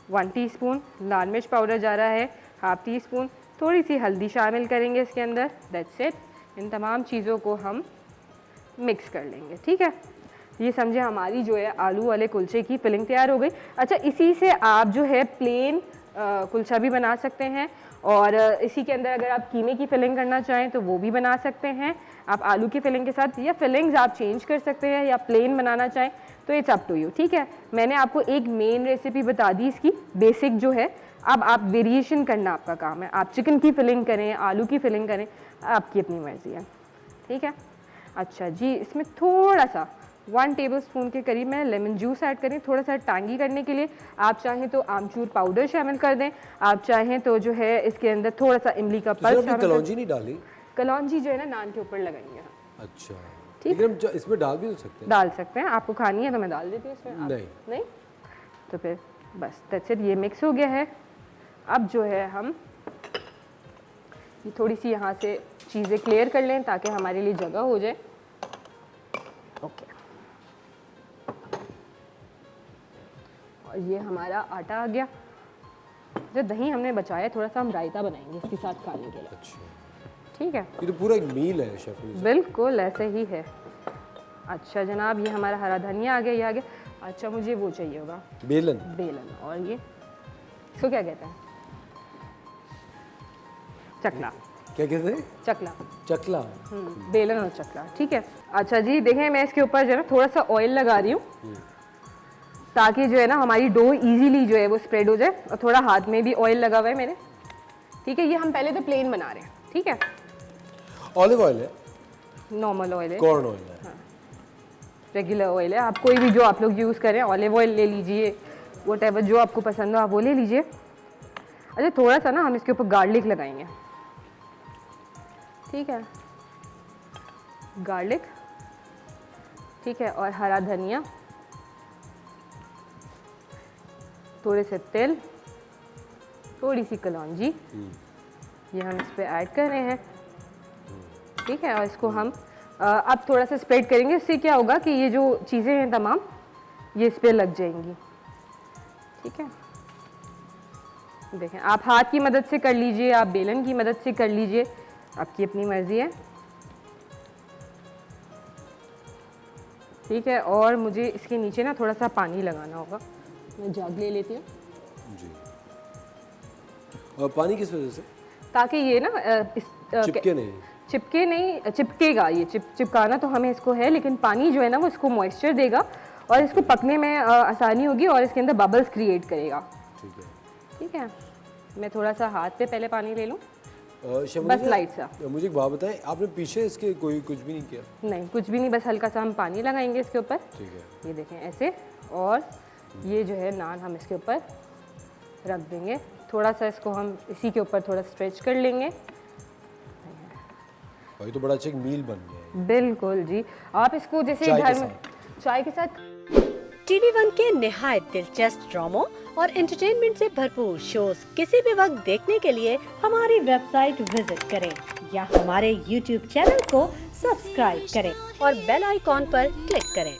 [SPEAKER 3] 1 टीस्पून। लाल मिर्च पाउडर जा रहा है 1/2 टीस्पून। थोड़ी सी हल्दी शामिल करेंगे इसके अंदर, दैट्स इट। इन तमाम चीज़ों को हम मिक्स कर लेंगे, ठीक है। ये समझे हमारी जो है आलू वाले कुलचे की फिलिंग तैयार हो गई। अच्छा इसी से आप जो है प्लेन कुलचा भी बना सकते हैं, और इसी के अंदर अगर आप कीमे की फिलिंग करना चाहें तो वो भी बना सकते हैं आप आलू की फिलिंग के साथ, या फिलिंग्स आप चेंज कर सकते हैं, या प्लेन बनाना चाहें तो इट्स अप टू यू, ठीक है। मैंने आपको एक मेन रेसिपी बता दी इसकी बेसिक जो है। अब आप वेरिएशन करना आपका काम है, आप चिकन की फिलिंग करें, आलू की फिलिंग करें, आपकी अपनी मर्जी है, ठीक है। अच्छा जी इसमें थोड़ा सा 1 टेबलस्पून के करीब मैं लेमन जूस ऐड करें, थोड़ा सा टैंगी करने के लिए। आप चाहें तो आमचूर पाउडर शामिल कर दें, आप चाहें तो जो है इसके अंदर थोड़ा सा इमली का पल्प शामिल कर।
[SPEAKER 2] कलौंजी नहीं डाली?
[SPEAKER 3] कलौंजी जो है ना नान के ऊपर लगाएंगे हम।
[SPEAKER 2] अच्छा, लेकिन हम इसमें डाल भी तो सकते हैं।
[SPEAKER 3] डाल सकते हैं, आपको खानी है तो मैं डाल देती हूँ इसमें। नहीं तो फिर बस दैट्स इट, ये मिक्स हो गया है। अब जो है हम ये थोड़ी सी यहाँ से चीज़ें क्लियर कर लें ताकि हमारे लिए जगह हो जाए। ओके, और ये हमारा आटा आ गया। जो दही हमने बचाया थोड़ा सा हम रायता बनाएंगे इसके साथ खाने के लिए।
[SPEAKER 2] अच्छा,
[SPEAKER 3] ठीक है,
[SPEAKER 2] ये तो पूरा एक मील है शेफ।
[SPEAKER 3] बिल्कुल ऐसे ही है। अच्छा जनाब, ये हमारा हरा धनिया आ गया, ये आ गया। अच्छा, मुझे वो चाहिए होगा
[SPEAKER 2] बेलन।
[SPEAKER 3] बेलन, और ये इसको क्या कहते हैं? चकला।
[SPEAKER 2] क्या कहते हैं?
[SPEAKER 3] चकला।
[SPEAKER 2] चकला।
[SPEAKER 3] बेलन और चकला, ठीक है। अच्छा जी, देखें मैं इसके ऊपर जो है ना थोड़ा सा ऑयल लगा रही हूँ ताकि जो है ना हमारी डो इजीली जो है वो स्प्रेड हो जाए। और थोड़ा हाथ में भी ऑयल लगा हुआ है मैंने, ठीक है। ये हम पहले तो प्लेन बना रहे हैं, ठीक है।
[SPEAKER 2] ऑलिव ऑयल है?
[SPEAKER 3] नॉर्मल ऑयल है,
[SPEAKER 2] कॉर्न ऑयल है?
[SPEAKER 3] रेगुलर ऑयल है। आप कोई भी जो आप लोग यूज़ करें, ऑलिव ऑयल ले लीजिए, व्हाटएवर जो आपको पसंद हो आप वो ले लीजिए। अच्छा, थोड़ा सा ना हम इसके ऊपर गार्लिक लगाएंगे, ठीक है। गार्लिक, ठीक है, और हरा धनिया, थोड़े से तेल, थोड़ी सी कलौंजी, ये हम इस पे ऐड कर रहे हैं, ठीक है। और इसको हम अब थोड़ा सा स्प्रेड करेंगे। इससे क्या होगा कि ये जो चीज़ें हैं तमाम ये इस पे लग जाएंगी, ठीक है। देखें, आप हाथ की मदद से कर लीजिए, आप बेलन की मदद से कर लीजिए, आपकी अपनी मर्जी है, ठीक है। और मुझे इसके नीचे ना थोड़ा सा पानी लगाना होगा, मैं जग ले लेती हूँ
[SPEAKER 2] जी। और पानी किस वजह से?
[SPEAKER 3] ताकि ये ना
[SPEAKER 2] चिपके नहीं?
[SPEAKER 3] चिपके नहीं, चिपकेगा। ये चिपकाना तो हमें इसको है, लेकिन पानी जो है ना वो इसको मॉइस्चर देगा और इसको पकने में आसानी होगी और इसके अंदर बबल्स क्रिएट करेगा,
[SPEAKER 2] ठीक है,
[SPEAKER 3] ठीक है। मैं थोड़ा सा हाथ पे पहले पानी ले लूँ,
[SPEAKER 2] शम्मी
[SPEAKER 3] बस
[SPEAKER 2] जी,
[SPEAKER 3] लाइट सा।
[SPEAKER 2] मुझे एक बात बताएं, आपने पीछे इसके कुछ भी नहीं किया?
[SPEAKER 3] नहीं, कुछ भी नहीं, बस हल्का सा हम पानी लगाएंगे इसके ऊपर,
[SPEAKER 2] ठीक है।
[SPEAKER 3] ये देखें ऐसे। और ये जो है नान हम इसके ऊपर रख देंगे, थोड़ा सा इसको हम इसी के ऊपर थोड़ा स्ट्रेच कर लेंगे।
[SPEAKER 2] भाई तो बड़ा अच्छा एक मील बन गया है।
[SPEAKER 3] बिल्कुल जी, आप इसको जैसे
[SPEAKER 2] चाय के
[SPEAKER 3] घर में चाय के साथ।
[SPEAKER 1] TV1 के निहायत दिलचस्प ड्रामों और एंटरटेनमेंट से भरपूर शोज किसी भी वक्त देखने के लिए हमारी वेबसाइट विजिट करें या हमारे YouTube चैनल को सब्सक्राइब करें और बेल आइकॉन पर क्लिक करें।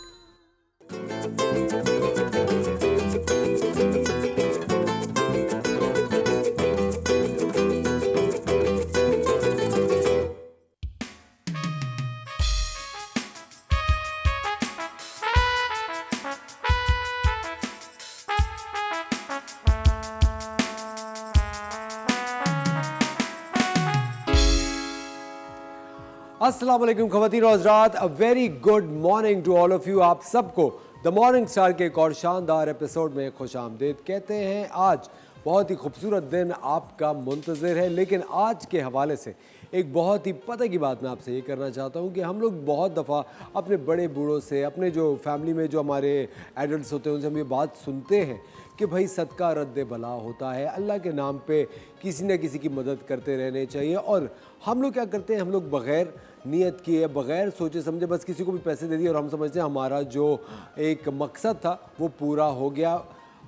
[SPEAKER 2] अस्सलाम वालेकुम ख़वातीन और हज़रात, a very good morning to all of you. आप सबको द मॉर्निंग स्टार के एक और शानदार एपिसोड में खुश आमदीद कहते हैं। आज बहुत ही खूबसूरत दिन आपका मुंतज़िर है, लेकिन आज के हवाले से एक बहुत ही पता की बात मैं आपसे ये करना चाहता हूँ कि हम लोग बहुत दफ़ा अपने बड़े बूढ़ों से, अपने जो फैमिली में जो हमारे एडल्ट्स होते हैं उनसे हम ये बात सुनते हैं कि भाई सदका रद्द बला होता है, अल्लाह के नाम पे किसी न किसी की मदद करते रहने चाहिए। और हम लोग क्या करते हैं, हम लोग बग़ैर नियत किए, बग़ैर सोचे समझे बस किसी को भी पैसे दे दिए और हम समझते हैं हमारा जो एक मकसद था वो पूरा हो गया।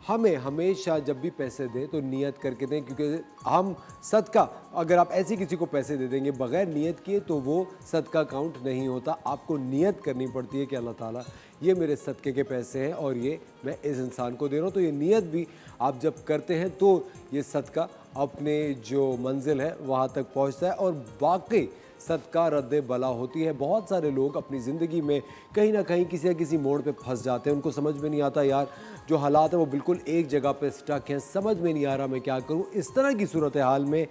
[SPEAKER 2] हमें हमेशा जब भी पैसे दें तो नियत करके दें, क्योंकि हम सदका अगर आप ऐसे किसी को पैसे दे देंगे बग़ैर नियत किए तो वो सदका काउंट नहीं होता। आपको नियत करनी पड़ती है कि अल्लाह ताला ये मेरे सदक़े के पैसे हैं और ये मैं इस इंसान को दे रहा हूँ। तो ये नियत भी आप जब करते हैं तो ये सदका अपने जो मंजिल है वहाँ तक पहुँचता है और वाकई सदका रद्द बला होती है। बहुत सारे लोग अपनी ज़िंदगी में कहीं ना कहीं किसी न किसी मोड़ पे फंस जाते हैं, उनको समझ में नहीं आता यार जो हालात है वो बिल्कुल एक जगह पे स्टक हैं, समझ में नहीं आ रहा मैं क्या करूं। इस तरह की सूरत हाल में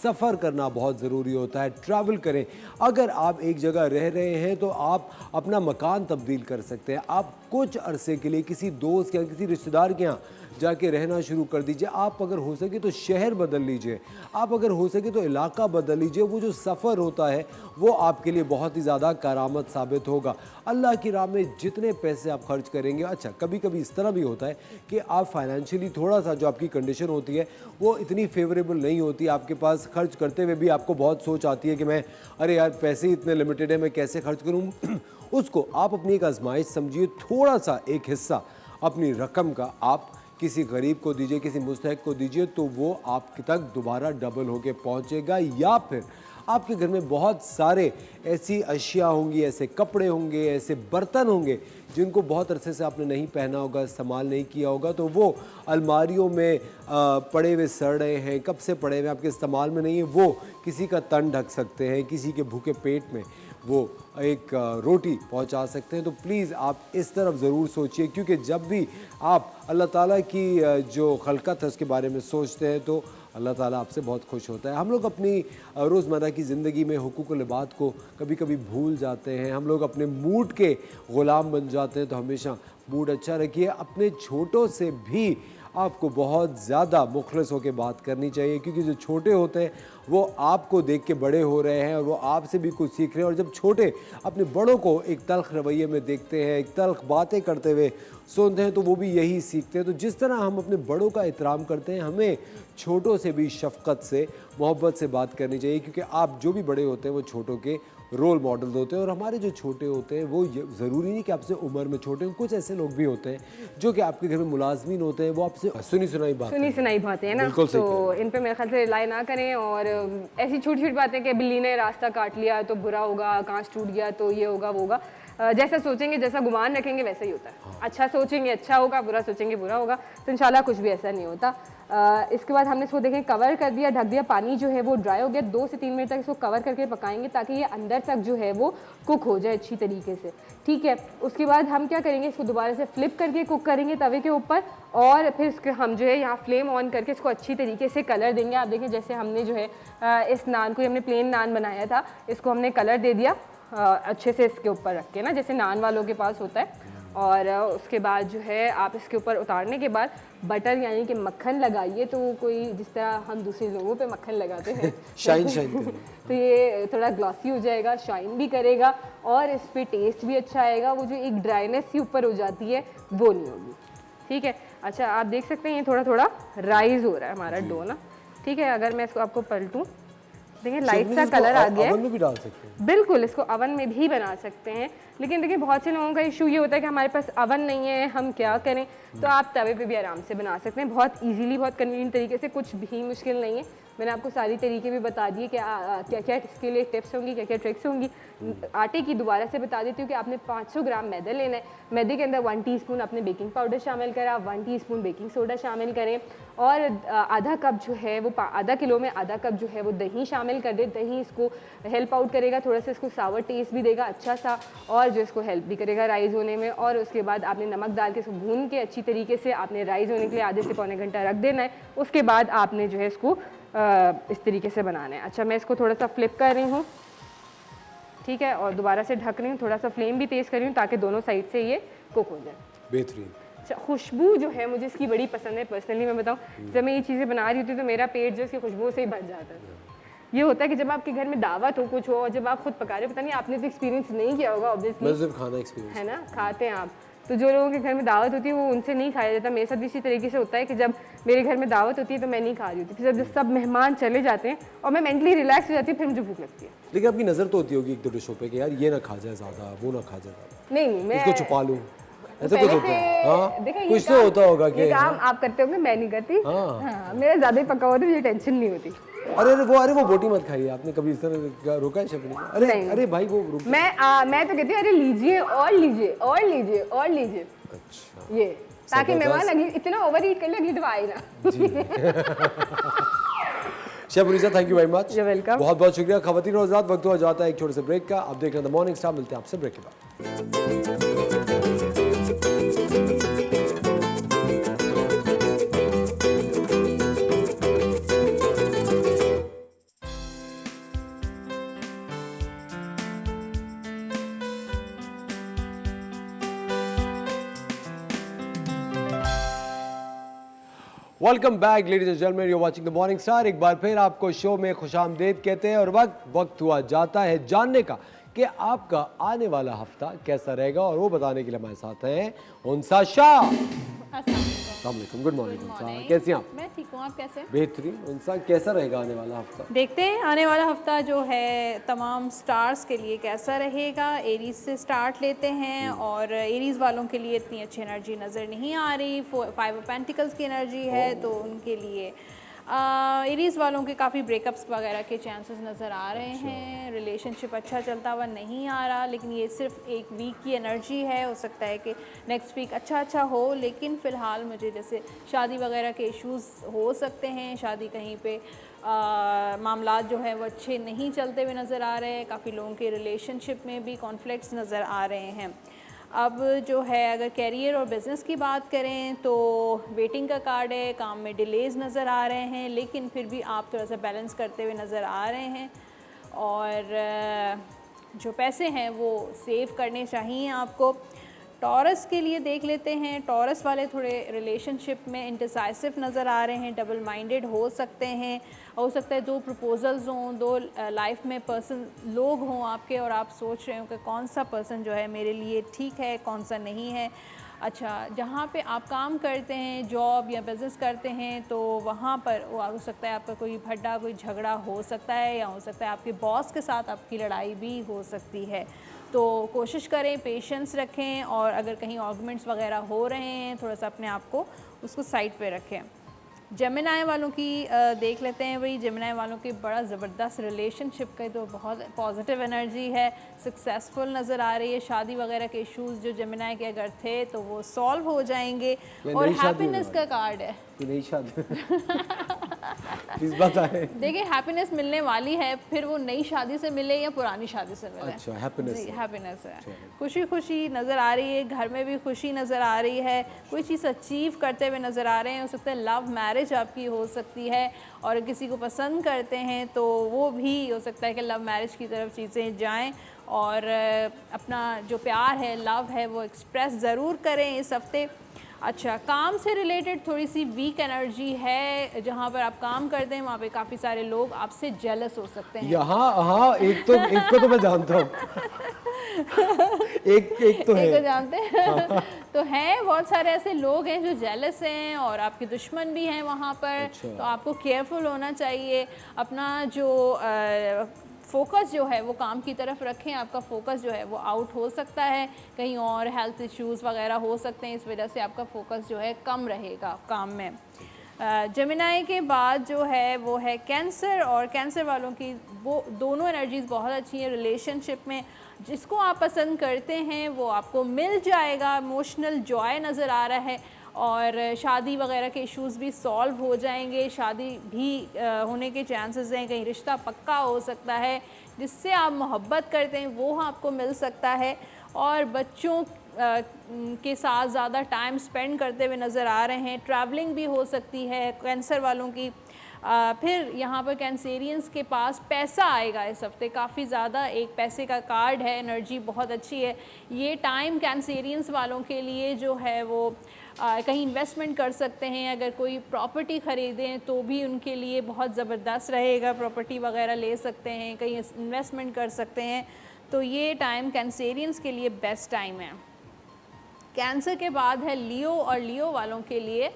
[SPEAKER 2] सफ़र करना बहुत ज़रूरी होता है, ट्रैवल करें। अगर आप एक जगह रह रहे हैं तो आप अपना मकान तब्दील कर सकते हैं। आप कुछ अरसे के लिए किसी दोस्त या किसी रिश्तेदार के यहाँ जाके रहना शुरू कर दीजिए। आप अगर हो सके तो शहर बदल लीजिए, आप अगर हो सके तो इलाका बदल लीजिए। वो जो सफ़र होता है वो आपके लिए बहुत ही ज़्यादा करामत साबित होगा। अल्लाह की राह में जितने पैसे आप खर्च करेंगे, अच्छा कभी कभी इस तरह भी होता है कि आप फाइनेंशियली थोड़ा सा जो आपकी कंडीशन होती है वो इतनी फेवरेबल नहीं होती, आपके पास खर्च करते हुए भी आपको बहुत सोच आती है कि मैं अरे यार पैसे ही इतने लिमिटेड है, मैं कैसे खर्च करूँ। उसको आप अपनी एक आजमाइश समझिए, थोड़ा सा एक हिस्सा अपनी रकम का आप किसी गरीब को दीजिए, किसी मुस्तहक को दीजिए, तो वो आपके तक दोबारा डबल होके पहुंचेगा। या फिर आपके घर में बहुत सारे ऐसी अशिया होंगी, ऐसे कपड़े होंगे, ऐसे बर्तन होंगे जिनको बहुत अरसे से आपने नहीं पहना होगा, इस्तेमाल नहीं किया होगा, तो वो अलमारियों में पड़े हुए सड़ रहे हैं, कब से पड़े हुए आपके इस्तेमाल में नहीं है, वो किसी का तन ढक सकते हैं, किसी के भूखे पेट में वो एक रोटी पहुंचा सकते हैं। तो प्लीज़ आप इस तरफ ज़रूर सोचिए, क्योंकि जब भी आप अल्लाह ताला की जो खलकत है उसके बारे में सोचते हैं तो अल्लाह ताला आपसे बहुत खुश होता है। हम लोग अपनी रोज़मर्रा की ज़िंदगी में हुकूकुल इबाद को कभी कभी भूल जाते हैं, हम लोग अपने मूड के ग़ुलाम बन जाते हैं। तो हमेशा मूड अच्छा रखिए, अपने छोटों से भी आपको बहुत ज़्यादा मुखलस होकर बात करनी चाहिए, क्योंकि जो छोटे होते हैं वो आपको देख के बड़े हो रहे हैं और वो आपसे भी कुछ सीख रहे हैं। और जब छोटे अपने बड़ों को एक तल्ख रवैये में देखते हैं, एक तल्ख बातें करते हुए सुनते हैं, तो वो भी यही सीखते हैं। तो जिस तरह हम अपने बड़ों का एहतराम करते हैं, हमें छोटों से भी शफ़क़त से, मोहब्बत से बात करनी चाहिए, क्योंकि आप जो भी बड़े होते हैं वो छोटों के रोल मॉडल होते हैं। और हमारे जो छोटे होते हैं वो ज़रूरी नहीं कि आपसे उम्र में छोटे हों, कुछ ऐसे लोग भी होते हैं जो कि आपके घर में मुलाजमीन होते हैं, वो आपसे सुनी सुनाई बातें
[SPEAKER 3] हैं ना,
[SPEAKER 2] बिल्कुल सही
[SPEAKER 3] तो इन पे मेरे ख्याल से रिलाई ना करें। और ऐसी छोटी छोटी बातें कि बिल्ली ने रास्ता काट लिया तो बुरा होगा, कांच टूट गया तो ये होगा वो होगा, जैसा सोचेंगे, जैसा गुमान रखेंगे वैसा ही होता है। अच्छा सोचेंगे अच्छा होगा, बुरा सोचेंगे बुरा होगा, तो इंशाल्लाह कुछ भी ऐसा नहीं होता। इसके बाद हमने इसको देखें कवर कर दिया, ढक दिया, पानी जो है वो ड्राई हो गया। 2 से 3 मिनट तक इसको कवर करके पकाएंगे ताकि ये अंदर तक जो है वो कुक हो जाए अच्छी तरीके से, ठीक है। उसके बाद हम क्या करेंगे, इसको दोबारा से फ्लिप करके कुक करेंगे तवे के ऊपर, और फिर इसके हम जो है यहाँ फ्लेम ऑन करके इसको अच्छी तरीके से कलर देंगे। आप देखें जैसे हमने जो है इस नान को, हमने प्लेन नान बनाया था, इसको हमने कलर दे दिया अच्छे से इसके ऊपर रख के ना, जैसे नान वालों के पास होता है। और उसके बाद जो है आप इसके ऊपर उतारने के बाद बटर यानी कि मक्खन लगाइए, तो कोई जिस तरह हम दूसरे लोगों पे मक्खन लगाते हैं
[SPEAKER 2] शाइन
[SPEAKER 3] तो ये थोड़ा ग्लॉसी हो जाएगा, शाइन भी करेगा और इस पर टेस्ट भी अच्छा आएगा। वो जो एक ड्राइनेस सी ऊपर हो जाती है वो नहीं होगी, ठीक है। अच्छा आप देख सकते हैं ये थोड़ा थोड़ा राइज हो रहा है हमारा डो ना, ठीक है। अगर मैं इसको आपको पलटूं, देखिए लाइट सा कलर आ गया है।
[SPEAKER 2] अवन में भी डाल सकते हैं,
[SPEAKER 3] बिल्कुल इसको अवन में भी बना सकते हैं, लेकिन देखिए बहुत से लोगों का इशू ये होता है कि हमारे पास अवन नहीं है, हम क्या करें। तो आप तवे पे भी आराम से बना सकते हैं, बहुत इजीली, बहुत कन्वीनियंट तरीके से, कुछ भी मुश्किल नहीं है। मैंने आपको सारी तरीके भी बता दिए कि क्या क्या इसके लिए टिप्स होंगी, क्या क्या ट्रिक्स होंगी। आटे की दोबारा से बता देती हूँ कि आपने 500 ग्राम मैदा लेना है, मैदे के अंदर 1 टीस्पून आपने बेकिंग पाउडर शामिल करा, 1 टीस्पून बेकिंग सोडा शामिल करें, और आधा कप जो है वो आधा किलो में आधा कप जो है वो दही शामिल कर दे। दही इसको हेल्प आउट करेगा, थोड़ा सा इसको सावर टेस्ट भी देगा अच्छा सा, और जो इसको हेल्प भी करेगा राइज़ होने में। और उसके बाद आपने नमक डाल के इसको भून के अच्छी तरीके से आपने राइज़ होने के लिए आधे से पौने घंटा रख देना है। उसके बाद आपने जो है इसको इस तरीके से बनाना है। अच्छा मैं इसको थोड़ा सा फ्लिप कर रही हूँ, ठीक है, और दोबारा से ढक रही हूँ, थोड़ा सा फ्लेम भी तेज़ कर रही हूँ ताकि दोनों साइड से ये कुक हो जाए।
[SPEAKER 2] बेहतरीन।
[SPEAKER 3] अच्छा खुशबू जो है मुझे इसकी बड़ी पसंद है पर्सनली। मैं बताऊँ जब मैं ये चीज़ें बना रही होती हूँ तो मेरा पेट जो इसकी खुशबू से ही भर जाता है। ये होता है कि जब आपके घर में दावत हो कुछ हो और जब आप खुद पका रहे हो, पता नहीं आपने तो एक्सपीरियंस नहीं किया होगा ऑब्वियसली,
[SPEAKER 2] मैं सिर्फ खाना एक्सपीरियंस
[SPEAKER 3] है ना, खाते हैं आप, तो जो लोगों के घर में दावत होती है वो उनसे नहीं खाया जाता। मेरे साथ भी इसी तरीके से होता है कि जब मेरे घर में दावत होती है तो मैं नहीं खा रही होती, फिर जब सब मेहमान चले जाते हैं और मैं मेंटली रिलैक्स हो जाती हूँ, फिर मुझे भूख लगती है।
[SPEAKER 2] लेकिन आपकी नज़र तो होती होगी एक दो डिशों पे कि यार ये ना खा जाए ज़्यादा, वो ना खा जाए ज़्यादा,
[SPEAKER 3] नहीं मैं
[SPEAKER 2] इसको छुपा लूँ, ऐसा
[SPEAKER 3] पहले
[SPEAKER 2] कुछ होता है।
[SPEAKER 3] से
[SPEAKER 2] हाँ
[SPEAKER 3] देखो, ये
[SPEAKER 2] कुछ तो
[SPEAKER 3] काम-
[SPEAKER 2] होता होगा
[SPEAKER 3] ये
[SPEAKER 2] कि
[SPEAKER 3] काम आप करते होंगे, मैं नहीं करती। हाँ, मेरा ज़्यादा ही पका हुआ तो मुझे टेंशन नहीं होती।
[SPEAKER 2] अरे वो बोटी मत खाइए, आपने कभी इस तरह रोका है शेफ ने? अरे
[SPEAKER 3] नहीं।
[SPEAKER 2] अरे भाई वो रुक।
[SPEAKER 3] मैं तो कहती हूँ अरे लीजिए और लीजिए और लीजिए और लीजिए,
[SPEAKER 2] अच्छा
[SPEAKER 3] ये ताकि मेहमान अगली इतना ओवर ईट कर ले अगली दफा आए ना।
[SPEAKER 2] Chef Unisa, thank you very much.
[SPEAKER 3] You're welcome.
[SPEAKER 2] बहुत बहुत शुक्रिया। खवातीन और हज़रात, वक्त हो जाता है एक छोटे से ब्रेक का। आप देख रहे हैं द मॉर्निंग स्टार, मिलते हैं आपसे ब्रेक के बाद। Welcome back ladies and gentleman, you watching the morning star. एक बार फिर आपको शो में खुशामदीद कहते हैं और वक्त हुआ जाता है जानने का कि आपका आने वाला हफ्ता कैसा रहेगा, और वो बताने के लिए हमारे साथ हैं उनसा शाह। अस्सलाम वालेकुम, गुड मॉर्निंग उनसा, कैसी हैं आप?
[SPEAKER 6] मैं ठीक हूँ, आप कैसे?
[SPEAKER 2] बेहतरीन। उनसा कैसा रहेगा आने वाला हफ्ता?
[SPEAKER 6] देखते हैं आने वाला हफ्ता जो है तमाम स्टार्स के लिए कैसा रहेगा। एरीज से स्टार्ट लेते हैं, और एरीज वालों के लिए इतनी अच्छी एनर्जी नज़र नहीं आ रही। 5 ऑफ पेंटिकल्स की एनर्जी है, तो उनके लिए एरीज वालों के काफ़ी ब्रेकअप्स वगैरह के चांसेस नज़र आ रहे हैं। रिलेशनशिप अच्छा चलता हुआ नहीं आ रहा, लेकिन ये सिर्फ एक वीक की एनर्जी है। हो सकता है कि नेक्स्ट वीक अच्छा हो, लेकिन फ़िलहाल मुझे जैसे शादी वगैरह के इश्यूज़ हो सकते हैं। शादी कहीं पे मामलात जो है वो अच्छे नहीं चलते हुए नज़र आ रहे हैं। काफ़ी लोगों के रिलेशनशिप में भी कॉन्फ्लिक्ट्स नज़र आ रहे हैं। अब जो है अगर कैरियर और बिज़नेस की बात करें तो वेटिंग का कार्ड है, काम में डिलेज़ नज़र आ रहे हैं, लेकिन फिर भी आप थोड़ा सा बैलेंस करते हुए नज़र आ रहे हैं। और जो पैसे हैं वो सेव करने चाहिए आपको। टॉरस के लिए देख लेते हैं। टॉरस वाले थोड़े रिलेशनशिप में इंडिसाइसिव नज़र आ रहे हैं, डबल माइंडेड हो सकते हैं। हो सकता है 2 प्रपोजल्स हों, 2 लाइफ में पर्सन लोग हों आपके, और आप सोच रहे हो कि कौन सा पर्सन जो है मेरे लिए ठीक है, कौन सा नहीं है। अच्छा, जहाँ पे आप काम करते हैं, जॉब या बिज़नेस करते हैं, तो वहाँ पर हो सकता है आपका कोई भड्डा, कोई झगड़ा हो सकता है, या हो सकता है आपके बॉस के साथ आपकी लड़ाई भी हो सकती है। तो कोशिश करें, पेशेंस रखें, और अगर कहीं आर्गुमेंट्स वगैरह हो रहे हैं, थोड़ा सा अपने आप को उसको साइड पे रखें। जेमिनाई वालों की देख लेते हैं। वही जेमिनाई वालों की बड़ा ज़बरदस्त रिलेशनशिप का तो बहुत पॉजिटिव एनर्जी है, सक्सेसफुल नज़र आ रही है। शादी वगैरह के इश्यूज़ जो जेमिनाई के अगर थे तो वो सॉल्व हो जाएंगे, और हैप्पीनेस का कार्ड है।
[SPEAKER 2] नई शादी प्लीज बताएं।
[SPEAKER 6] देखिए, हैप्पीनेस मिलने वाली है, फिर वो नई शादी से मिले या पुरानी शादी से मिले।
[SPEAKER 2] अच्छा, हैप्पीनेस
[SPEAKER 6] जी, हैप्पीनेस है। खुशी खुशी नज़र आ रही है, घर में भी खुशी नज़र आ रही है, कोई चीज़ अचीव करते हुए नज़र आ रहे हैं। हो सकता है लव मैरिज आपकी हो सकती है, और किसी को पसंद करते हैं तो वो भी हो सकता है कि लव मैरिज की तरफ चीज़ें जाएं, और अपना जो प्यार है, लव है, वो एक्सप्रेस ज़रूर करें इस हफ्ते। अच्छा, काम से रिलेटेड थोड़ी सी वीक एनर्जी है। जहाँ पर आप काम करते हैं वहाँ पे काफ़ी सारे लोग आपसे जेलस हो सकते हैं।
[SPEAKER 2] हाँ, एक को तो मैं जानता हूँ। एक तो है।
[SPEAKER 6] एक को जानते हैं। तो हैं बहुत सारे ऐसे लोग हैं जो जेलस हैं, और आपके दुश्मन भी हैं वहाँ पर।
[SPEAKER 2] अच्छा।
[SPEAKER 6] तो आपको केयरफुल होना चाहिए। अपना जो फोकस जो है वो काम की तरफ रखें। आपका फोकस जो है वो आउट हो सकता है, कहीं और हेल्थ इश्यूज़ वगैरह हो सकते हैं, इस वजह से आपका फोकस जो है कम रहेगा काम में। जेमिनाई के बाद जो है वो है कैंसर, और कैंसर वालों की वो दोनों एनर्जीज़ बहुत अच्छी हैं। रिलेशनशिप में जिसको आप पसंद करते हैं वो आपको मिल जाएगा, इमोशनल जॉय नज़र आ रहा है, और शादी वगैरह के इश्यूज़ भी सॉल्व हो जाएंगे। शादी भी होने के चांसेस हैं, कहीं रिश्ता पक्का हो सकता है, जिससे आप मोहब्बत करते हैं वो आपको मिल सकता है। और बच्चों के साथ ज़्यादा टाइम स्पेंड करते हुए नज़र आ रहे हैं। ट्रैवलिंग भी हो सकती है कैंसर वालों की। फिर यहाँ पर कैंसेरियंस के पास पैसा आएगा इस हफ्ते, काफ़ी ज़्यादा एक पैसे का कार्ड है, एनर्जी बहुत अच्छी है। ये टाइम कैंसेरियंस वालों के लिए जो है वो कहीं इन्वेस्टमेंट कर सकते हैं। अगर कोई प्रॉपर्टी ख़रीदें तो भी उनके लिए बहुत ज़बरदस्त रहेगा, प्रॉपर्टी वगैरह ले सकते हैं, कहीं इन्वेस्टमेंट कर सकते हैं। तो ये टाइम कैंसेरियंस के लिए बेस्ट टाइम है। कैंसर के बाद है लियो, और लियो वालों के लिए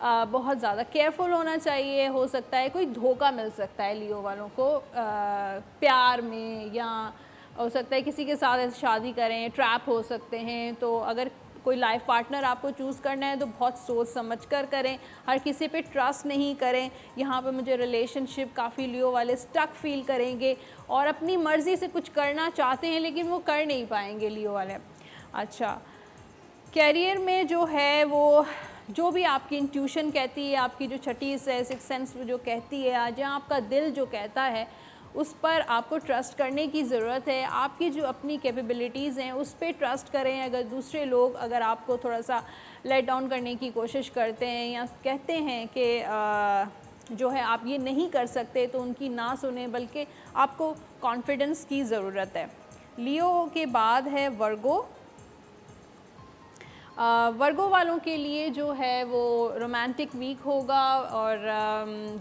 [SPEAKER 6] बहुत ज़्यादा केयरफुल होना चाहिए। हो सकता है कोई धोखा मिल सकता है लियो वालों को प्यार में, या हो सकता है किसी के साथ शादी करें, ट्रैप हो सकते हैं। तो अगर कोई लाइफ पार्टनर आपको चूज़ करना है तो बहुत सोच समझ कर करें, हर किसी पे ट्रस्ट नहीं करें। यहाँ पे मुझे रिलेशनशिप काफ़ी लियो वाले स्टक फील करेंगे, और अपनी मर्ज़ी से कुछ करना चाहते हैं लेकिन वो कर नहीं पाएंगे लियो वाले। अच्छा, कैरियर में जो है वो जो भी आपकी इंट्यूशन कहती है, आपकी जो छठी है, सिक्स सेंस जो कहती है, जहाँ आपका दिल जो कहता है उस पर आपको ट्रस्ट करने की ज़रूरत है। आपकी जो अपनी कैपेबिलिटीज़ हैं उस पर ट्रस्ट करें। अगर दूसरे लोग अगर आपको थोड़ा सा लेट डाउन करने की कोशिश करते हैं या कहते हैं कि जो है आप ये नहीं कर सकते, तो उनकी ना सुने, बल्कि आपको कॉन्फिडेंस की ज़रूरत है। लियो के बाद है वर्गो, वर्गो वालों के लिए जो है वो रोमांटिक वीक होगा और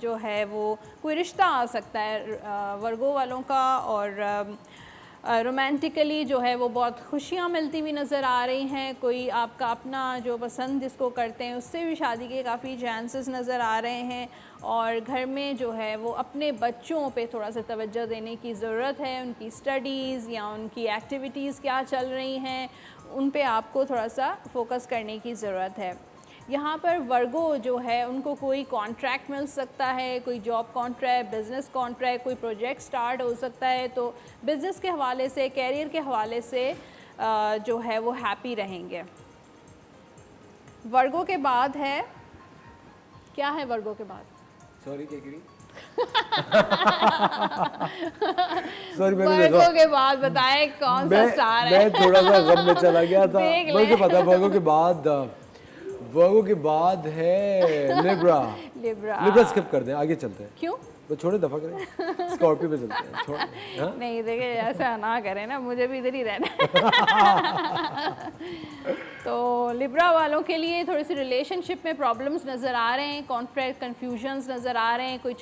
[SPEAKER 6] जो है वो कोई रिश्ता आ सकता है वर्गो वालों का, और रोमांटिकली जो है वो बहुत खुशियाँ मिलती हुई नज़र आ रही हैं। कोई आपका अपना जो पसंद जिसको करते हैं उससे भी शादी के काफ़ी चांसेस नज़र आ रहे हैं, और घर में जो है वो अपने बच्चों पे थोड़ा सा तवज्जो देने की ज़रूरत है। उनकी स्टडीज़ या उनकी एक्टिविटीज़ क्या चल रही हैं उन पे आपको थोड़ा सा फोकस करने की ज़रूरत है। यहाँ पर वर्गो जो है उनको कोई कॉन्ट्रैक्ट मिल सकता है, कोई जॉब कॉन्ट्रैक्ट, बिज़नेस कॉन्ट्रैक्ट, कोई प्रोजेक्ट स्टार्ट हो सकता है। तो बिज़नेस के हवाले से, कैरियर के हवाले से जो है वो हैप्पी रहेंगे। वर्गो के बाद है, क्या है वर्गो के बाद?
[SPEAKER 2] सॉरी क्या करी? सॉरी
[SPEAKER 6] वर्गो के बाद बताएं कौन सा स्टार है?
[SPEAKER 2] मैं थोड़ा सा गम में चला गया था।
[SPEAKER 6] देख
[SPEAKER 2] मुझे
[SPEAKER 6] ले।
[SPEAKER 2] पता है वर्गो के बाद है लिब्रा। लिब्रा स्किप कर दें, आगे चलते हैं।
[SPEAKER 6] क्यों?
[SPEAKER 2] वो छोड़े, दफा करें, स्कॉर्पियो पे चलते हैं। छोड़, हाँ?
[SPEAKER 6] नहीं देखिए ऐसा ना करें ना, मुझे भी इधर ही रहना है। तो लिब्रा वालों के लिए थोड़ी सी रिलेशनशिप में प्रॉब्लम्स नज़र आ रहे हैं, कॉन्फ्लिक्ट, कन्फ्यूजन्स नज़र आ रहे हैं, कोई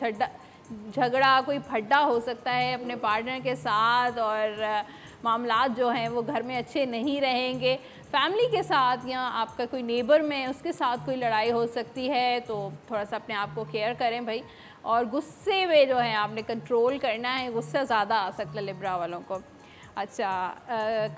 [SPEAKER 6] झगड़ा, कोई फड्डा हो सकता है अपने पार्टनर के साथ, और मामलात जो हैं वो घर में अच्छे नहीं रहेंगे। फैमिली के साथ या आपका कोई नेबर में उसके साथ कोई लड़ाई हो सकती है, तो थोड़ा सा अपने आप को केयर करें भाई। और गुस्से में जो है आपने कंट्रोल करना है, गुस्सा ज़्यादा आ सकता है लिब्रा वालों को। अच्छा,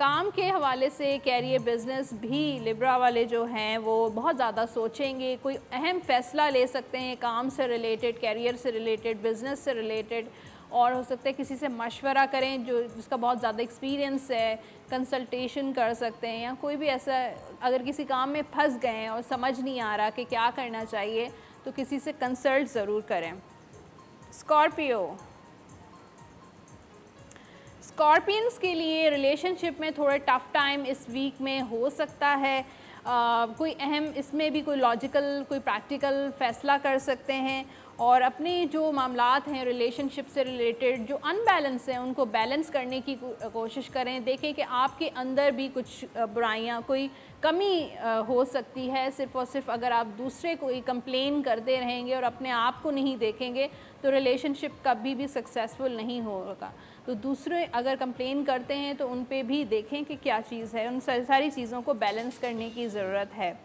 [SPEAKER 6] काम के हवाले से कैरियर, बिज़नेस भी लिब्रा वाले जो हैं वो बहुत ज़्यादा सोचेंगे, कोई अहम फ़ैसला ले सकते हैं काम से रिलेटेड, कैरियर से रिलेटेड, बिज़नेस से रिलेटेड, और हो सकता है किसी से मशवरा करें जो जिसका बहुत ज़्यादा एक्सपीरियंस है, कंसल्टेशन कर सकते हैं, या कोई भी ऐसा अगर किसी काम में फंस गए हैं और समझ नहीं आ रहा कि क्या करना चाहिए तो किसी से कंसल्ट ज़रूर करें। स्कॉर्पियंस के लिए रिलेशनशिप में थोड़ा टफ टाइम इस वीक में हो सकता है। कोई अहम इसमें भी कोई लॉजिकल, कोई प्रैक्टिकल फ़ैसला कर सकते हैं, और अपने जो मामलात हैं रिलेशनशिप से रिलेटेड जो अनबैलेंस हैं उनको बैलेंस करने की कोशिश करें। देखें कि आपके अंदर भी कुछ बुराइयां, कोई कमी हो सकती है। सिर्फ़ और सिर्फ अगर आप दूसरे को ही कंप्लेन करते रहेंगे और अपने आप को नहीं देखेंगे तो रिलेशनशिप कभी भी सक्सेसफुल नहीं होगा। तो दूसरे अगर कंप्लेन करते हैं तो उन पे भी देखें कि क्या चीज़ है, उन सारी चीज़ों को बैलेंस करने की ज़रूरत है।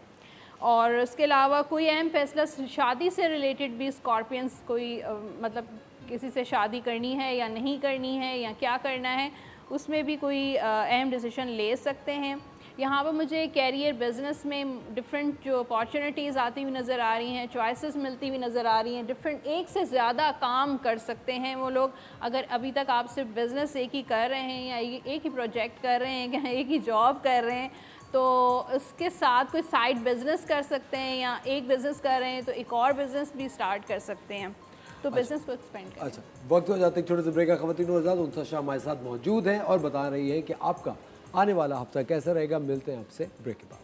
[SPEAKER 6] और इसके अलावा कोई अहम फैसला शादी से रिलेटेड भी स्कॉर्पियंस, कोई मतलब किसी से शादी करनी है या नहीं करनी है या क्या करना है, उसमें भी कोई अहम डिसीजन ले सकते हैं। यहाँ पर मुझे कैरियर, बिज़नेस में डिफरेंट जो अपॉर्चुनिटीज़ आती हुई नज़र आ रही हैं, चॉइसेस मिलती हुई नज़र आ रही हैं, डिफरेंट एक से ज़्यादा काम कर सकते हैं वो लोग। अगर अभी तक आप सिर्फ बिज़नेस एक ही कर रहे हैं या एक ही प्रोजेक्ट कर रहे हैं या एक ही जॉब कर रहे हैं, तो इसके साथ कोई साइड बिज़नेस कर सकते हैं, या एक बिज़नेस कर रहे हैं तो एक और बिज़नेस भी स्टार्ट कर सकते हैं, तो बिज़नेस को एक्सपेंड करें।
[SPEAKER 2] अच्छा, वक्त हो जाते एक छोटे से ब्रेक का। ख़वातीन और हज़रात, उनसा शाह हमारे साथ मौजूद हैं और बता रही है कि आपका आने वाला हफ्ता कैसा रहेगा। मिलते हैं आपसे ब्रेक के बाद।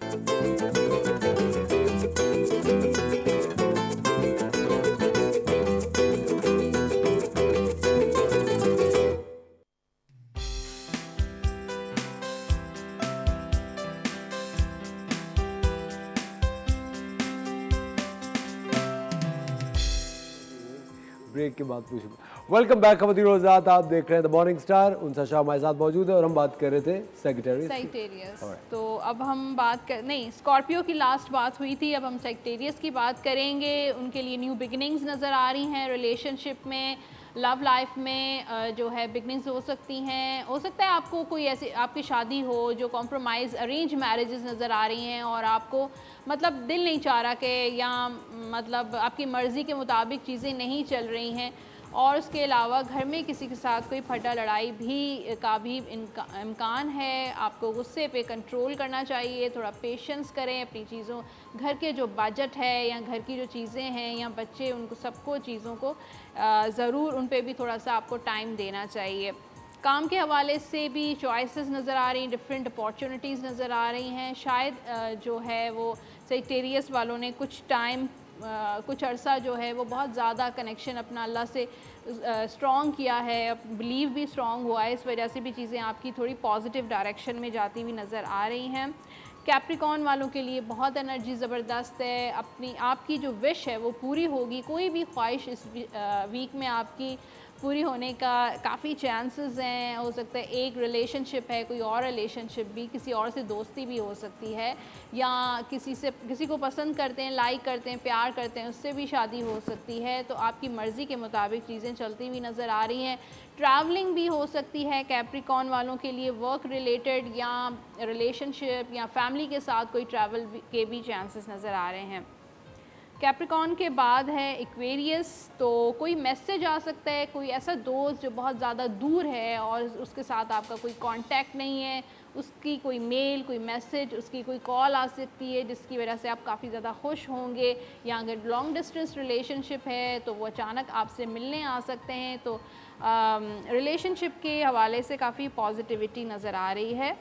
[SPEAKER 2] ब्रेक के बाद पूछूंगा। वेलकम बैक ख़वातीन और हज़रात, आप देख रहे हैं द मॉर्निंग स्टार। उनसा शाह हमारे साथ मौजूद है और हम बात कर रहे थे सेक्रेटेरियस।
[SPEAKER 6] तो अब हम बात कर, नहीं, स्कॉर्पियो की लास्ट बात हुई थी, अब हम सेक्रेटेरियस की बात करेंगे। उनके लिए न्यू बिगिनिंग्स नज़र आ रही हैं रिलेशनशिप में, लव लाइफ में जो है बिगनिंग्स हो सकती हैं। हो सकता है आपको कोई ऐसी आपकी शादी हो जो कॉम्प्रोमाइज़, अरेंज मैरिजेस नज़र आ रही हैं और आपको मतलब दिल नहीं चाह रहा कि, या मतलब आपकी मर्ज़ी के मुताबिक चीज़ें नहीं चल रही हैं। और उसके अलावा घर में किसी के साथ कोई फटा लड़ाई भी का भी इम्कान है। आपको गुस्से पे कंट्रोल करना चाहिए, थोड़ा पेशेंस करें अपनी चीज़ों, घर के जो बजट है या घर की जो चीज़ें हैं या बच्चे, उनको सबको चीज़ों को ज़रूर उन पे भी थोड़ा सा आपको टाइम देना चाहिए। काम के हवाले से भी चॉइसेस नज़र आ रही हैं, डिफरेंट अपॉर्चुनिटीज़ नज़र आ रही हैं। शायद जो है वो सेक्रेटेरियस वालों ने कुछ टाइम, कुछ अरसा जो है वो बहुत ज़्यादा कनेक्शन अपना अल्लाह से स्ट्रॉन्ग किया है, बिलीव भी स्ट्रॉन्ग हुआ है, इस वजह से भी चीज़ें आपकी थोड़ी पॉजिटिव डायरेक्शन में जाती हुई नज़र आ रही हैं। कैप्रिकॉर्न वालों के लिए बहुत एनर्जी ज़बरदस्त है, अपनी आपकी जो विश है वो पूरी होगी, कोई भी ख्वाहिश इस वीक में आपकी पूरी होने का काफ़ी चांसेस हैं। हो सकता है एक रिलेशनशिप है, कोई और रिलेशनशिप भी, किसी और से दोस्ती भी हो सकती है, या किसी को पसंद करते हैं, लाइक करते हैं, प्यार करते हैं, उससे भी शादी हो सकती है। तो आपकी मर्ज़ी के मुताबिक चीज़ें चलती हुई नज़र आ रही हैं। ट्रैवलिंग भी हो सकती है कैप्रिकॉर्न वालों के लिए, वर्क रिलेटेड या रिलेशनशिप या फैमिली के साथ कोई ट्रैवल के भी चांसेस नज़र आ रहे हैं। कैप्रिकॉर्न के बाद है एक्वेरियस, तो कोई मैसेज आ सकता है, कोई ऐसा दोस्त जो बहुत ज़्यादा दूर है और उसके साथ आपका कोई कांटेक्ट नहीं है, उसकी कोई मेल, कोई मैसेज, उसकी कोई कॉल आ सकती है जिसकी वजह से आप काफ़ी ज़्यादा खुश होंगे। या अगर लॉन्ग डिस्टेंस रिलेशनशिप है तो वो अचानक आपसे मिलने आ सकते हैं। तो रिलेशनशिप के हवाले से काफ़ी पॉजिटिविटी नज़र आ रही है।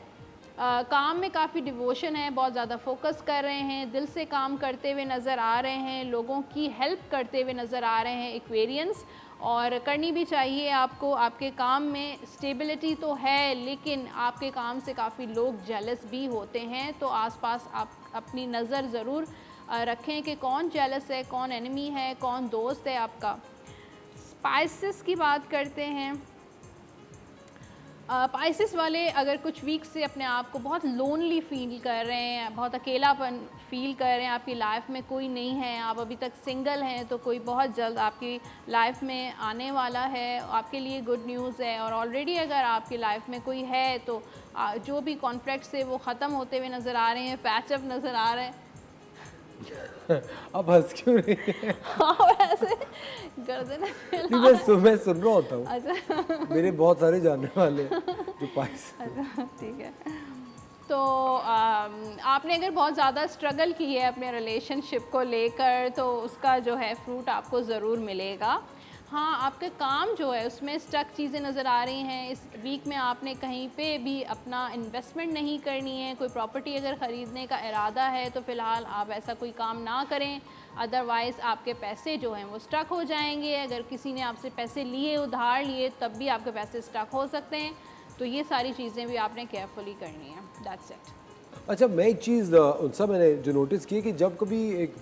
[SPEAKER 6] काम में काफ़ी डिवोशन है, बहुत ज़्यादा फोकस कर रहे हैं, दिल से काम करते हुए नज़र आ रहे हैं, लोगों की हेल्प करते हुए नज़र आ रहे हैं एक्वेरियंस, और करनी भी चाहिए आपको। आपके काम में स्टेबिलिटी तो है, लेकिन आपके काम से काफ़ी लोग जेलस भी होते हैं, तो आसपास आप अपनी नज़र ज़रूर रखें कि कौन जेलस है, कौन एनिमी है, कौन दोस्त है आपका। स्पाइसेस की बात करते हैं। पाइसेस वाले अगर कुछ वीक से अपने आप को बहुत लोनली फील कर रहे हैं, बहुत अकेलापन फील कर रहे हैं, आपकी लाइफ में कोई नहीं है, आप अभी तक सिंगल हैं, तो कोई बहुत जल्द आपकी लाइफ में आने वाला है, आपके लिए गुड न्यूज़ है। और ऑलरेडी अगर आपकी लाइफ में कोई है तो जो भी कॉन्फ्लिक्ट्स है वो ख़त्म होते हुए नज़र आ रहे हैं, पैचअप नज़र आ रहे हैं।
[SPEAKER 2] अब हंस क्यों रही है?
[SPEAKER 6] हाँ, ऐसे गर्दन
[SPEAKER 2] मैं सुन रहा होता हूँ।
[SPEAKER 6] अच्छा
[SPEAKER 2] मेरे बहुत सारे जानने वाले हैं जो पाइस।
[SPEAKER 6] अच्छा ठीक है। तो आपने अगर बहुत ज़्यादा स्ट्रगल की है अपने रिलेशनशिप को लेकर, तो उसका जो है फ्रूट आपको ज़रूर मिलेगा। हाँ, आपके काम जो है उसमें स्टक चीज़ें नज़र आ रही हैं। इस वीक में आपने कहीं पे भी अपना इन्वेस्टमेंट नहीं करनी है। कोई प्रॉपर्टी अगर ख़रीदने का इरादा है तो फ़िलहाल आप ऐसा कोई काम ना करें, अदरवाइज़ आपके पैसे जो हैं वो स्टक हो जाएंगे। अगर किसी ने आपसे पैसे लिए, उधार लिए, तब भी आपके पैसे स्टक हो सकते हैं। तो ये सारी चीज़ें भी आपने केयरफुली करनी है। That's it.
[SPEAKER 2] अच्छा, मैं एक चीज़ उनसे मैंने जो नोटिस की है कि जब कभी एक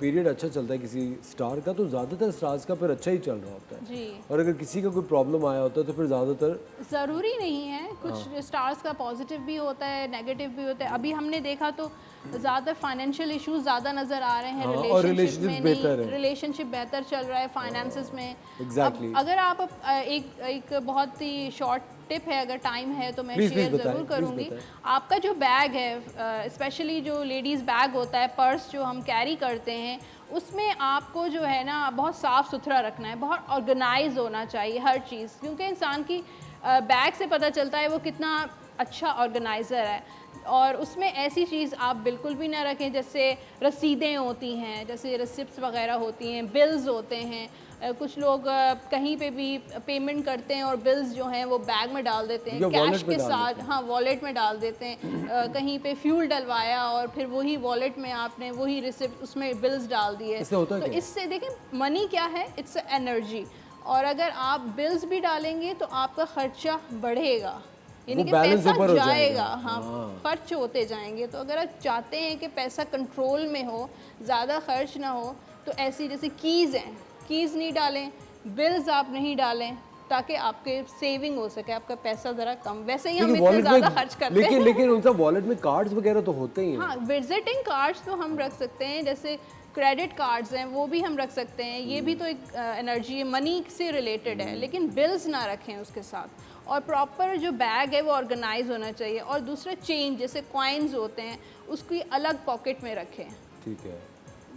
[SPEAKER 2] पीरियड अच्छा चलता है किसी स्टार का, तो ज़्यादातर स्टार्स का फिर अच्छा ही चल रहा होता है
[SPEAKER 6] जी।
[SPEAKER 2] और अगर किसी का कोई प्रॉब्लम आया होता है तो फिर ज़्यादातर
[SPEAKER 6] ज़रूरी नहीं है, कुछ स्टार्स का पॉजिटिव भी होता है, नेगेटिव भी होता है। अभी हमने देखा तो ज़्यादा फाइनेंशियल इश्यूज ज़्यादा नज़र आ रहे हैं,
[SPEAKER 2] और
[SPEAKER 6] रिलेशनशिप में
[SPEAKER 2] बेहतर
[SPEAKER 6] नहीं,
[SPEAKER 2] है।
[SPEAKER 6] रिलेशनशिप बेहतर चल रहा है, फाइनेंसेस में।
[SPEAKER 2] Exactly.
[SPEAKER 6] अब अगर आप एक बहुत ही शॉर्ट टिप है, अगर टाइम है तो मैं
[SPEAKER 2] Please,
[SPEAKER 6] शेयर
[SPEAKER 2] please
[SPEAKER 6] ज़रूर
[SPEAKER 2] बताएं,
[SPEAKER 6] करूँगी।
[SPEAKER 2] please
[SPEAKER 6] आपका जो बैग है, स्पेशली जो लेडीज़ बैग होता है, पर्स जो हम कैरी करते हैं, उसमें आपको जो है ना बहुत साफ़ सुथरा रखना है, बहुत ऑर्गेनाइज होना चाहिए हर चीज़, क्योंकि इंसान की बैग से पता चलता है वो कितना अच्छा ऑर्गेनाइज़र है। और उसमें ऐसी चीज़ आप बिल्कुल भी ना रखें जैसे रसीदें होती हैं, जैसे रिसिप्ट्स वगैरह होती हैं, बिल्स होते हैं। कुछ लोग कहीं पे भी पेमेंट करते हैं और बिल्स जो हैं वो बैग में डाल देते हैं, कैश के साथ, हाँ, वॉलेट में डाल देते हैं। कहीं पे फ्यूल डलवाया और फिर वही वॉलेट में आपने वही रिसिप्ट उसमें बिल्स डाल दिए।
[SPEAKER 2] इससे होता
[SPEAKER 6] तो
[SPEAKER 2] क्या?
[SPEAKER 6] इससे देखें, मनी क्या है, इट्स एनर्जी, और अगर आप बिल्स भी डालेंगे तो आपका खर्चा बढ़ेगा, यानी कि पैसा
[SPEAKER 2] ऊपर हो
[SPEAKER 6] जाएगा। हाँ, खर्च होते जाएंगे। तो अगर आप चाहते हैं कि पैसा कंट्रोल में हो, ज़्यादा खर्च ना हो, तो ऐसी जैसे कीज़ हैं, कीज़ नहीं डालें, बिल्स आप नहीं डालें, ताकि आपके सेविंग हो सके, आपका पैसा ज़रा कम। वैसे ही हम इतना ज़्यादा खर्च करते हैं,
[SPEAKER 2] लेकिन उनका वॉलेट में कार्ड्स वगैरह तो होते ही हैं।
[SPEAKER 6] हाँ, विजिटिंग कार्ड्स तो हम रख सकते हैं, जैसे क्रेडिट कार्ड्स हैं वो भी हम रख सकते हैं। ये भी तो एक एनर्जी, मनी से रिलेटेड है, लेकिन बिल्स ना रखें उसके साथ। और प्रॉपर जो बैग है वो ऑर्गेनाइज होना चाहिए। और दूसरा, चेंज जैसे कॉइन्स होते हैं उसकी अलग पॉकेट में रखें।
[SPEAKER 2] ठीक है,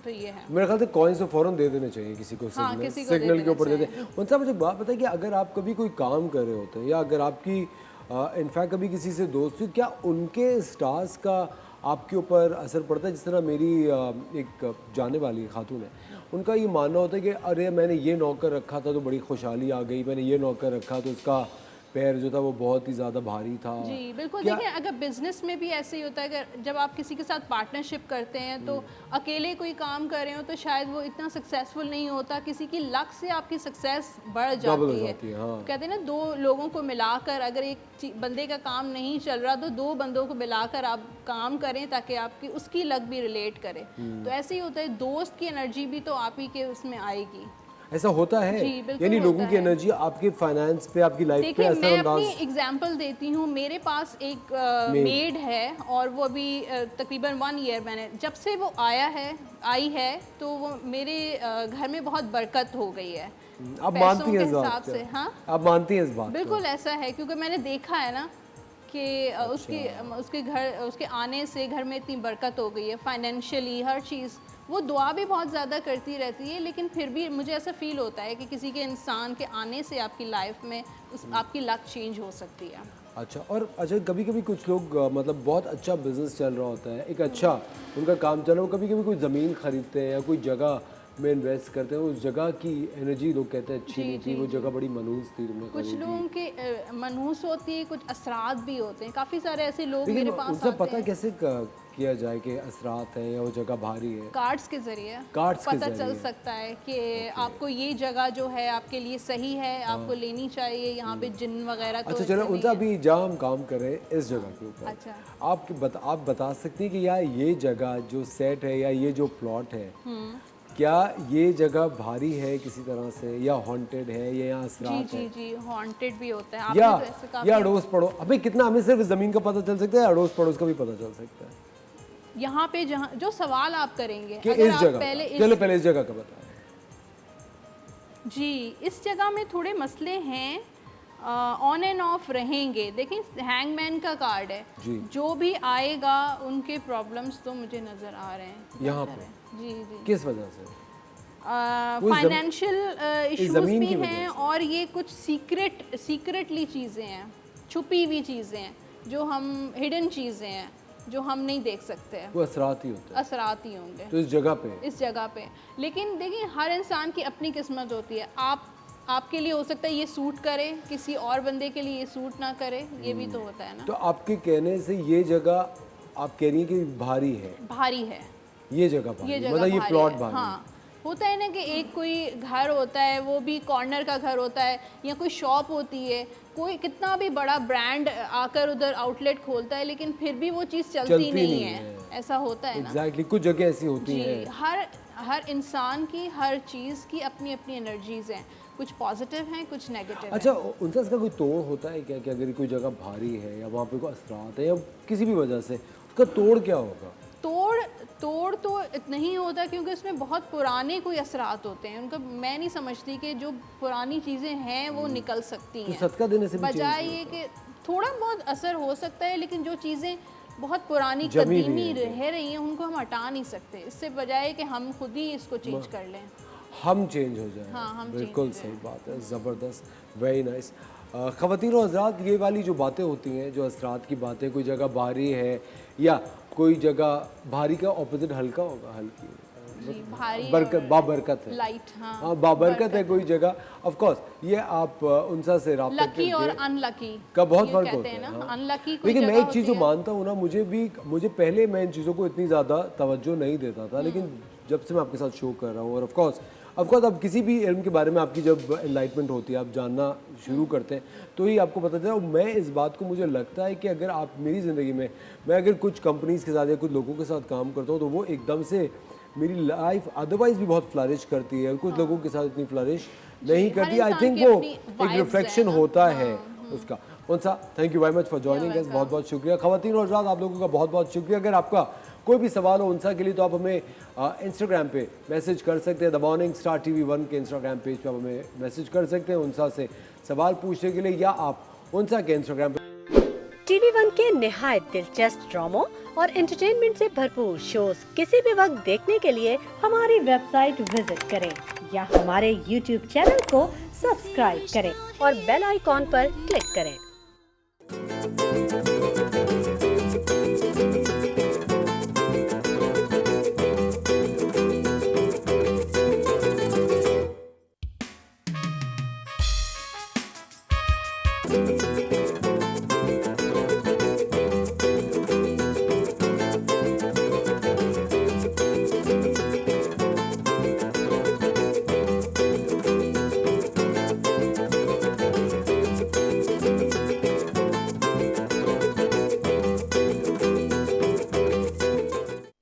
[SPEAKER 6] तो ये है।
[SPEAKER 2] मेरे ख्याल से कॉइन्स तो फ़ौरन दे देने चाहिए किसी को,
[SPEAKER 6] हाँ,
[SPEAKER 2] सिग्नल
[SPEAKER 6] किसी को दे
[SPEAKER 2] सिग्नल के ऊपर दे
[SPEAKER 6] देना
[SPEAKER 2] दें। उनसे मुझे बात पता है कि अगर आप कभी कोई काम कर रहे होते हैं या अगर आपकी इनफैक्ट कभी किसी से दोस्ती, क्या उनके स्टार्स का आपके ऊपर असर पड़ता है? जिस तरह मेरी एक जाने वाली खातून है, उनका ये मानना होता है कि अरे मैंने ये नौकर रखा था तो बड़ी खुशहाली आ गई, मैंने ये नौकर रखा तो उसका पैर जो था वो बहुत ही ज़्यादा भारी था।
[SPEAKER 6] जी बिल्कुल।
[SPEAKER 2] क्या-
[SPEAKER 6] देखिए, अगर बिजनेस में भी ऐसे ही होता है, अगर जब आप किसी के साथ पार्टनरशिप करते हैं तो अकेले कोई काम कर रहे हो तो शायद वो इतना सक्सेसफुल नहीं होता, किसी की लक से आपकी सक्सेस बढ़
[SPEAKER 2] डबल हो
[SPEAKER 6] जाती है।
[SPEAKER 2] जाती है, हाँ।
[SPEAKER 6] कहते हैं ना, दो लोगों को मिलाकर अगर एक बंदे का काम नहीं चल रहा तो दो बंदों को मिलाकर आप काम करें ताकि आपकी उसकी लक भी रिलेट करे। तो ऐसे ही होता है, दोस्त की एनर्जी भी तो आप ही के उसमें आएगी।
[SPEAKER 2] ऐसा होता है,
[SPEAKER 6] जी, बिल्कुल
[SPEAKER 2] यानी लोगों
[SPEAKER 6] होता
[SPEAKER 2] की
[SPEAKER 6] है।
[SPEAKER 2] एनर्जी आपके फाइनेंस पे, आपकी लाइफ पे
[SPEAKER 6] देखिए, मैं अपनी
[SPEAKER 2] असरअंदाज।
[SPEAKER 6] एग्जांपल देती हूँ। मेरे पास एक मेड है और वो अभी तकरीबन 1 ईयर, मैंने जब से वो आई है तो वो मेरे घर में बहुत बरकत हो गई है।
[SPEAKER 2] आप
[SPEAKER 6] पैसों
[SPEAKER 2] मानती
[SPEAKER 6] के
[SPEAKER 2] हैं इस बात
[SPEAKER 6] हिसाब
[SPEAKER 2] को?
[SPEAKER 6] से, हाँ
[SPEAKER 2] आप मानती हैं इस बात को?
[SPEAKER 6] बिल्कुल ऐसा है, क्योंकि मैंने देखा है ना कि उसके आने से घर में इतनी बरकत हो गई है, फाइनेंशियली हर चीज़। वो दुआ भी बहुत ज़्यादा करती रहती है, लेकिन फिर भी मुझे ऐसा फील होता है कि किसी के इंसान के आने से आपकी लाइफ में आपकी लक चेंज हो सकती है।
[SPEAKER 2] अच्छा, और अच्छा कभी कभी कुछ लोग मतलब बहुत अच्छा बिजनेस चल रहा होता है, एक अच्छा उनका काम चल रहा हो, कभी कभी कोई ज़मीन खरीदते हैं या कोई जगह में इन्वेस्ट करते हैं, उस जगह की एनर्जी लोग कहते हैं अच्छी नहीं थी, वो जगह बड़ी मनहूस थी, तुमने
[SPEAKER 6] कुछ
[SPEAKER 2] खरीदी।
[SPEAKER 6] लोगों के मनहूस होती है, कुछ असरात भी होते हैं। काफ़ी सारे ऐसे लोग
[SPEAKER 2] लेकिन
[SPEAKER 6] मेरे पास
[SPEAKER 2] उनसे
[SPEAKER 6] आते
[SPEAKER 2] पता
[SPEAKER 6] हैं
[SPEAKER 2] कैसे किया जाए कि असरात है या वो जगह भारी है?
[SPEAKER 6] कार्ड्स के ज़रिए
[SPEAKER 2] कार्ड्स के
[SPEAKER 6] पता चल
[SPEAKER 2] ज़रिए।
[SPEAKER 6] सकता है कि आपको ये जगह जो है आपके लिए सही है, आपको लेनी चाहिए, यहाँ पे जिन वगैरह तो
[SPEAKER 2] अच्छा
[SPEAKER 6] ऐसे
[SPEAKER 2] चलो,
[SPEAKER 6] नहीं
[SPEAKER 2] उनसे
[SPEAKER 6] है।
[SPEAKER 2] अभी जहाँ हम काम कर रहे हैं इस जगह के ऊपर,
[SPEAKER 6] अच्छा।
[SPEAKER 2] आप बता सकती हैं कि यार ये जगह जो सेट है या ये जो प्लॉट है, क्या ये जगह भारी है किसी तरह से, या हॉन्टेड है, या यहाँ
[SPEAKER 6] जी
[SPEAKER 2] असरात
[SPEAKER 6] जी
[SPEAKER 2] है,
[SPEAKER 6] जी हॉन्टेड भी होता है। आपने
[SPEAKER 2] या
[SPEAKER 6] तो ऐसे काफी
[SPEAKER 2] अड़ोस पड़ोस? अबे कितना, हमें सिर्फ ज़मीन का पता चल सकता है, अड़ोस पड़ोस का भी पता चल सकता है
[SPEAKER 6] यहाँ पे जहाँ जो सवाल आप करेंगे,
[SPEAKER 2] कि
[SPEAKER 6] अगर
[SPEAKER 2] इस
[SPEAKER 6] आप
[SPEAKER 2] जगह
[SPEAKER 6] पहले
[SPEAKER 2] चलो पहले इस जगह का बताएं।
[SPEAKER 6] जी इस जगह में थोड़े मसले हैं, ऑन एंड ऑफ रहेंगे। देखिए, हैंगमैन का कार्ड है,
[SPEAKER 2] जी।
[SPEAKER 6] जो भी आएगा उनके प्रॉब्लम्स तो मुझे नज़र आ रहे हैं
[SPEAKER 2] यहाँ
[SPEAKER 6] नज़र
[SPEAKER 2] पे?
[SPEAKER 6] है। जी जी
[SPEAKER 2] किस वजह से? वो
[SPEAKER 6] फाइनेंशियल इश्यूज
[SPEAKER 2] ज़मीन
[SPEAKER 6] भी
[SPEAKER 2] की वजह
[SPEAKER 6] हैं,
[SPEAKER 2] से।
[SPEAKER 6] और ये कुछ सीक्रेटली चीज़ें हैं, छुपी हुई चीज़ें हैं, जो हम हिडन चीज़ें हैं जो हम नहीं देख सकते हैं।
[SPEAKER 2] वो असरात ही होता है,
[SPEAKER 6] असरात ही होंगे
[SPEAKER 2] तो इस जगह पे
[SPEAKER 6] इस जगह पे। लेकिन देखिए, हर इंसान की अपनी किस्मत होती है। आपके लिए हो सकता है ये सूट करे, किसी और बंदे के लिए ये सूट ना करे, ये भी तो होता है ना।
[SPEAKER 2] तो आपके कहने से ये जगह आप कह रही हैं कि भारी है,
[SPEAKER 6] भारी है
[SPEAKER 2] ये जगह भारी
[SPEAKER 6] ये
[SPEAKER 2] है,
[SPEAKER 6] जगह,
[SPEAKER 2] मतलब ये
[SPEAKER 6] भारी
[SPEAKER 2] प्लॉट
[SPEAKER 6] है।
[SPEAKER 2] भारी है।
[SPEAKER 6] हाँ, होता है ना कि एक कोई घर होता है, वो भी कॉर्नर का घर होता है, या कोई शॉप होती है, कोई कितना भी बड़ा ब्रांड आकर उधर आउटलेट खोलता है, लेकिन फिर भी वो चीज़ चलती नहीं है। ऐसा होता है ना।
[SPEAKER 2] एग्जैक्टली, कुछ जगह ऐसी होती
[SPEAKER 6] जी,
[SPEAKER 2] हैं।
[SPEAKER 6] हर इंसान की, हर चीज़ की अपनी अपनी एनर्जीज हैं, कुछ पॉजिटिव हैं, कुछ नेगेटिव
[SPEAKER 2] अच्छा,
[SPEAKER 6] हैं।
[SPEAKER 2] उनसे इसका कोई तोड़ होता है क्या कि अगर कोई जगह भारी है या वहाँ पे कोई असरात है या किसी भी वजह से, उसका तोड़ क्या होगा?
[SPEAKER 6] तोड़ तो नहीं होता, क्योंकि उसमें बहुत पुराने कोई असरात होते हैं उनका। मैं नहीं समझती कि जो पुरानी चीज़ें हैं वो निकल सकती
[SPEAKER 2] तो
[SPEAKER 6] हैं।
[SPEAKER 2] सदका देने से भी
[SPEAKER 6] बजाय
[SPEAKER 2] change
[SPEAKER 6] ये कि थोड़ा बहुत असर हो सकता है, लेकिन जो चीज़ें बहुत पुरानी
[SPEAKER 2] जमी हुई
[SPEAKER 6] कदीमी
[SPEAKER 2] हैं।
[SPEAKER 6] रह रही हैं उनको हम हटा नहीं सकते। इससे बजाय कि हम खुद ही इसको चेंज कर लें।
[SPEAKER 2] हम चेंज हो जाए।
[SPEAKER 6] हाँ, हम change
[SPEAKER 2] बिल्कुल
[SPEAKER 6] हो
[SPEAKER 2] सही बात है, ज़बरदस्त, वेरी नाइस। ख़वातीन और हज़रात, ये वाली जो बातें होती हैं, जो असरात की बातें, कोई जगह भारी है या कोई जगह भारी का ऑपोजिट हल्का होगा, हल्की
[SPEAKER 6] जी, भारी
[SPEAKER 2] बरकत, बाबरकत है।
[SPEAKER 6] लाइट, हाँ,
[SPEAKER 2] हाँ, बाबरकत है कोई जगह। ऑफ कोर्स ये आप उनसा से राब्ता
[SPEAKER 6] लकी और
[SPEAKER 2] करके
[SPEAKER 6] अनलकी
[SPEAKER 2] का बहुत
[SPEAKER 6] ये
[SPEAKER 2] फर्क
[SPEAKER 6] कहते
[SPEAKER 2] होता
[SPEAKER 6] हैं
[SPEAKER 2] है।
[SPEAKER 6] ना,
[SPEAKER 2] हाँ।
[SPEAKER 6] अनलकी कोई
[SPEAKER 2] लेकिन मैं
[SPEAKER 6] जगह
[SPEAKER 2] एक चीज़ जो
[SPEAKER 6] होती है।
[SPEAKER 2] मानता हूँ ना, मुझे पहले मैं इन चीज़ों को इतनी ज़्यादा तवज्जो नहीं देता था, लेकिन जब से मैं आपके साथ शो कर रहा हूँ, और ऑफ कोर्स अब किसी भी इल्म के बारे में आपकी जब एनलाइटमेंट होती है, आप जानना शुरू करते हैं, तो ही आपको पता चला। और मैं इस बात को, मुझे लगता है कि अगर आप मेरी ज़िंदगी में, मैं अगर कुछ कंपनीज़ के साथ या कुछ लोगों के साथ काम करता हूँ, तो वो एकदम से मेरी लाइफ अदरवाइज भी बहुत फ्लरिश करती है, और कुछ लोगों के साथ इतनी फ्लरिश नहीं करती। आई
[SPEAKER 6] इंसान
[SPEAKER 2] थिंक
[SPEAKER 6] की
[SPEAKER 2] वो
[SPEAKER 6] अपनी
[SPEAKER 2] एक
[SPEAKER 6] vibes
[SPEAKER 2] रिफ्लेक्शन
[SPEAKER 6] है ना।
[SPEAKER 2] होता है उसका। Unsa, thank you very much for joining us, बहुत बहुत शुक्रिया। ख़वातीन और हज़रात, आप लोगों का बहुत बहुत शुक्रिया। अगर आपका कोई भी सवाल हो उनसा के लिए, तो आप हमें इंस्टाग्राम पे मैसेज कर सकते हैं। द मॉर्निंग स्टार TV1 के इंस्टाग्राम पेज पे आप हमें मैसेज कर सकते हैं उनसा से सवाल पूछने के लिए, या आप उनसा के इंस्टाग्राम पे
[SPEAKER 1] TV1 के निहायत दिलचस्प ड्रामों और एंटरटेनमेंट से भरपूर शोज किसी भी वक्त देखने के लिए हमारी वेबसाइट विजिट करें या हमारे YouTube चैनल को सब्सक्राइब करें और बेल आइकॉन पर क्लिक करें।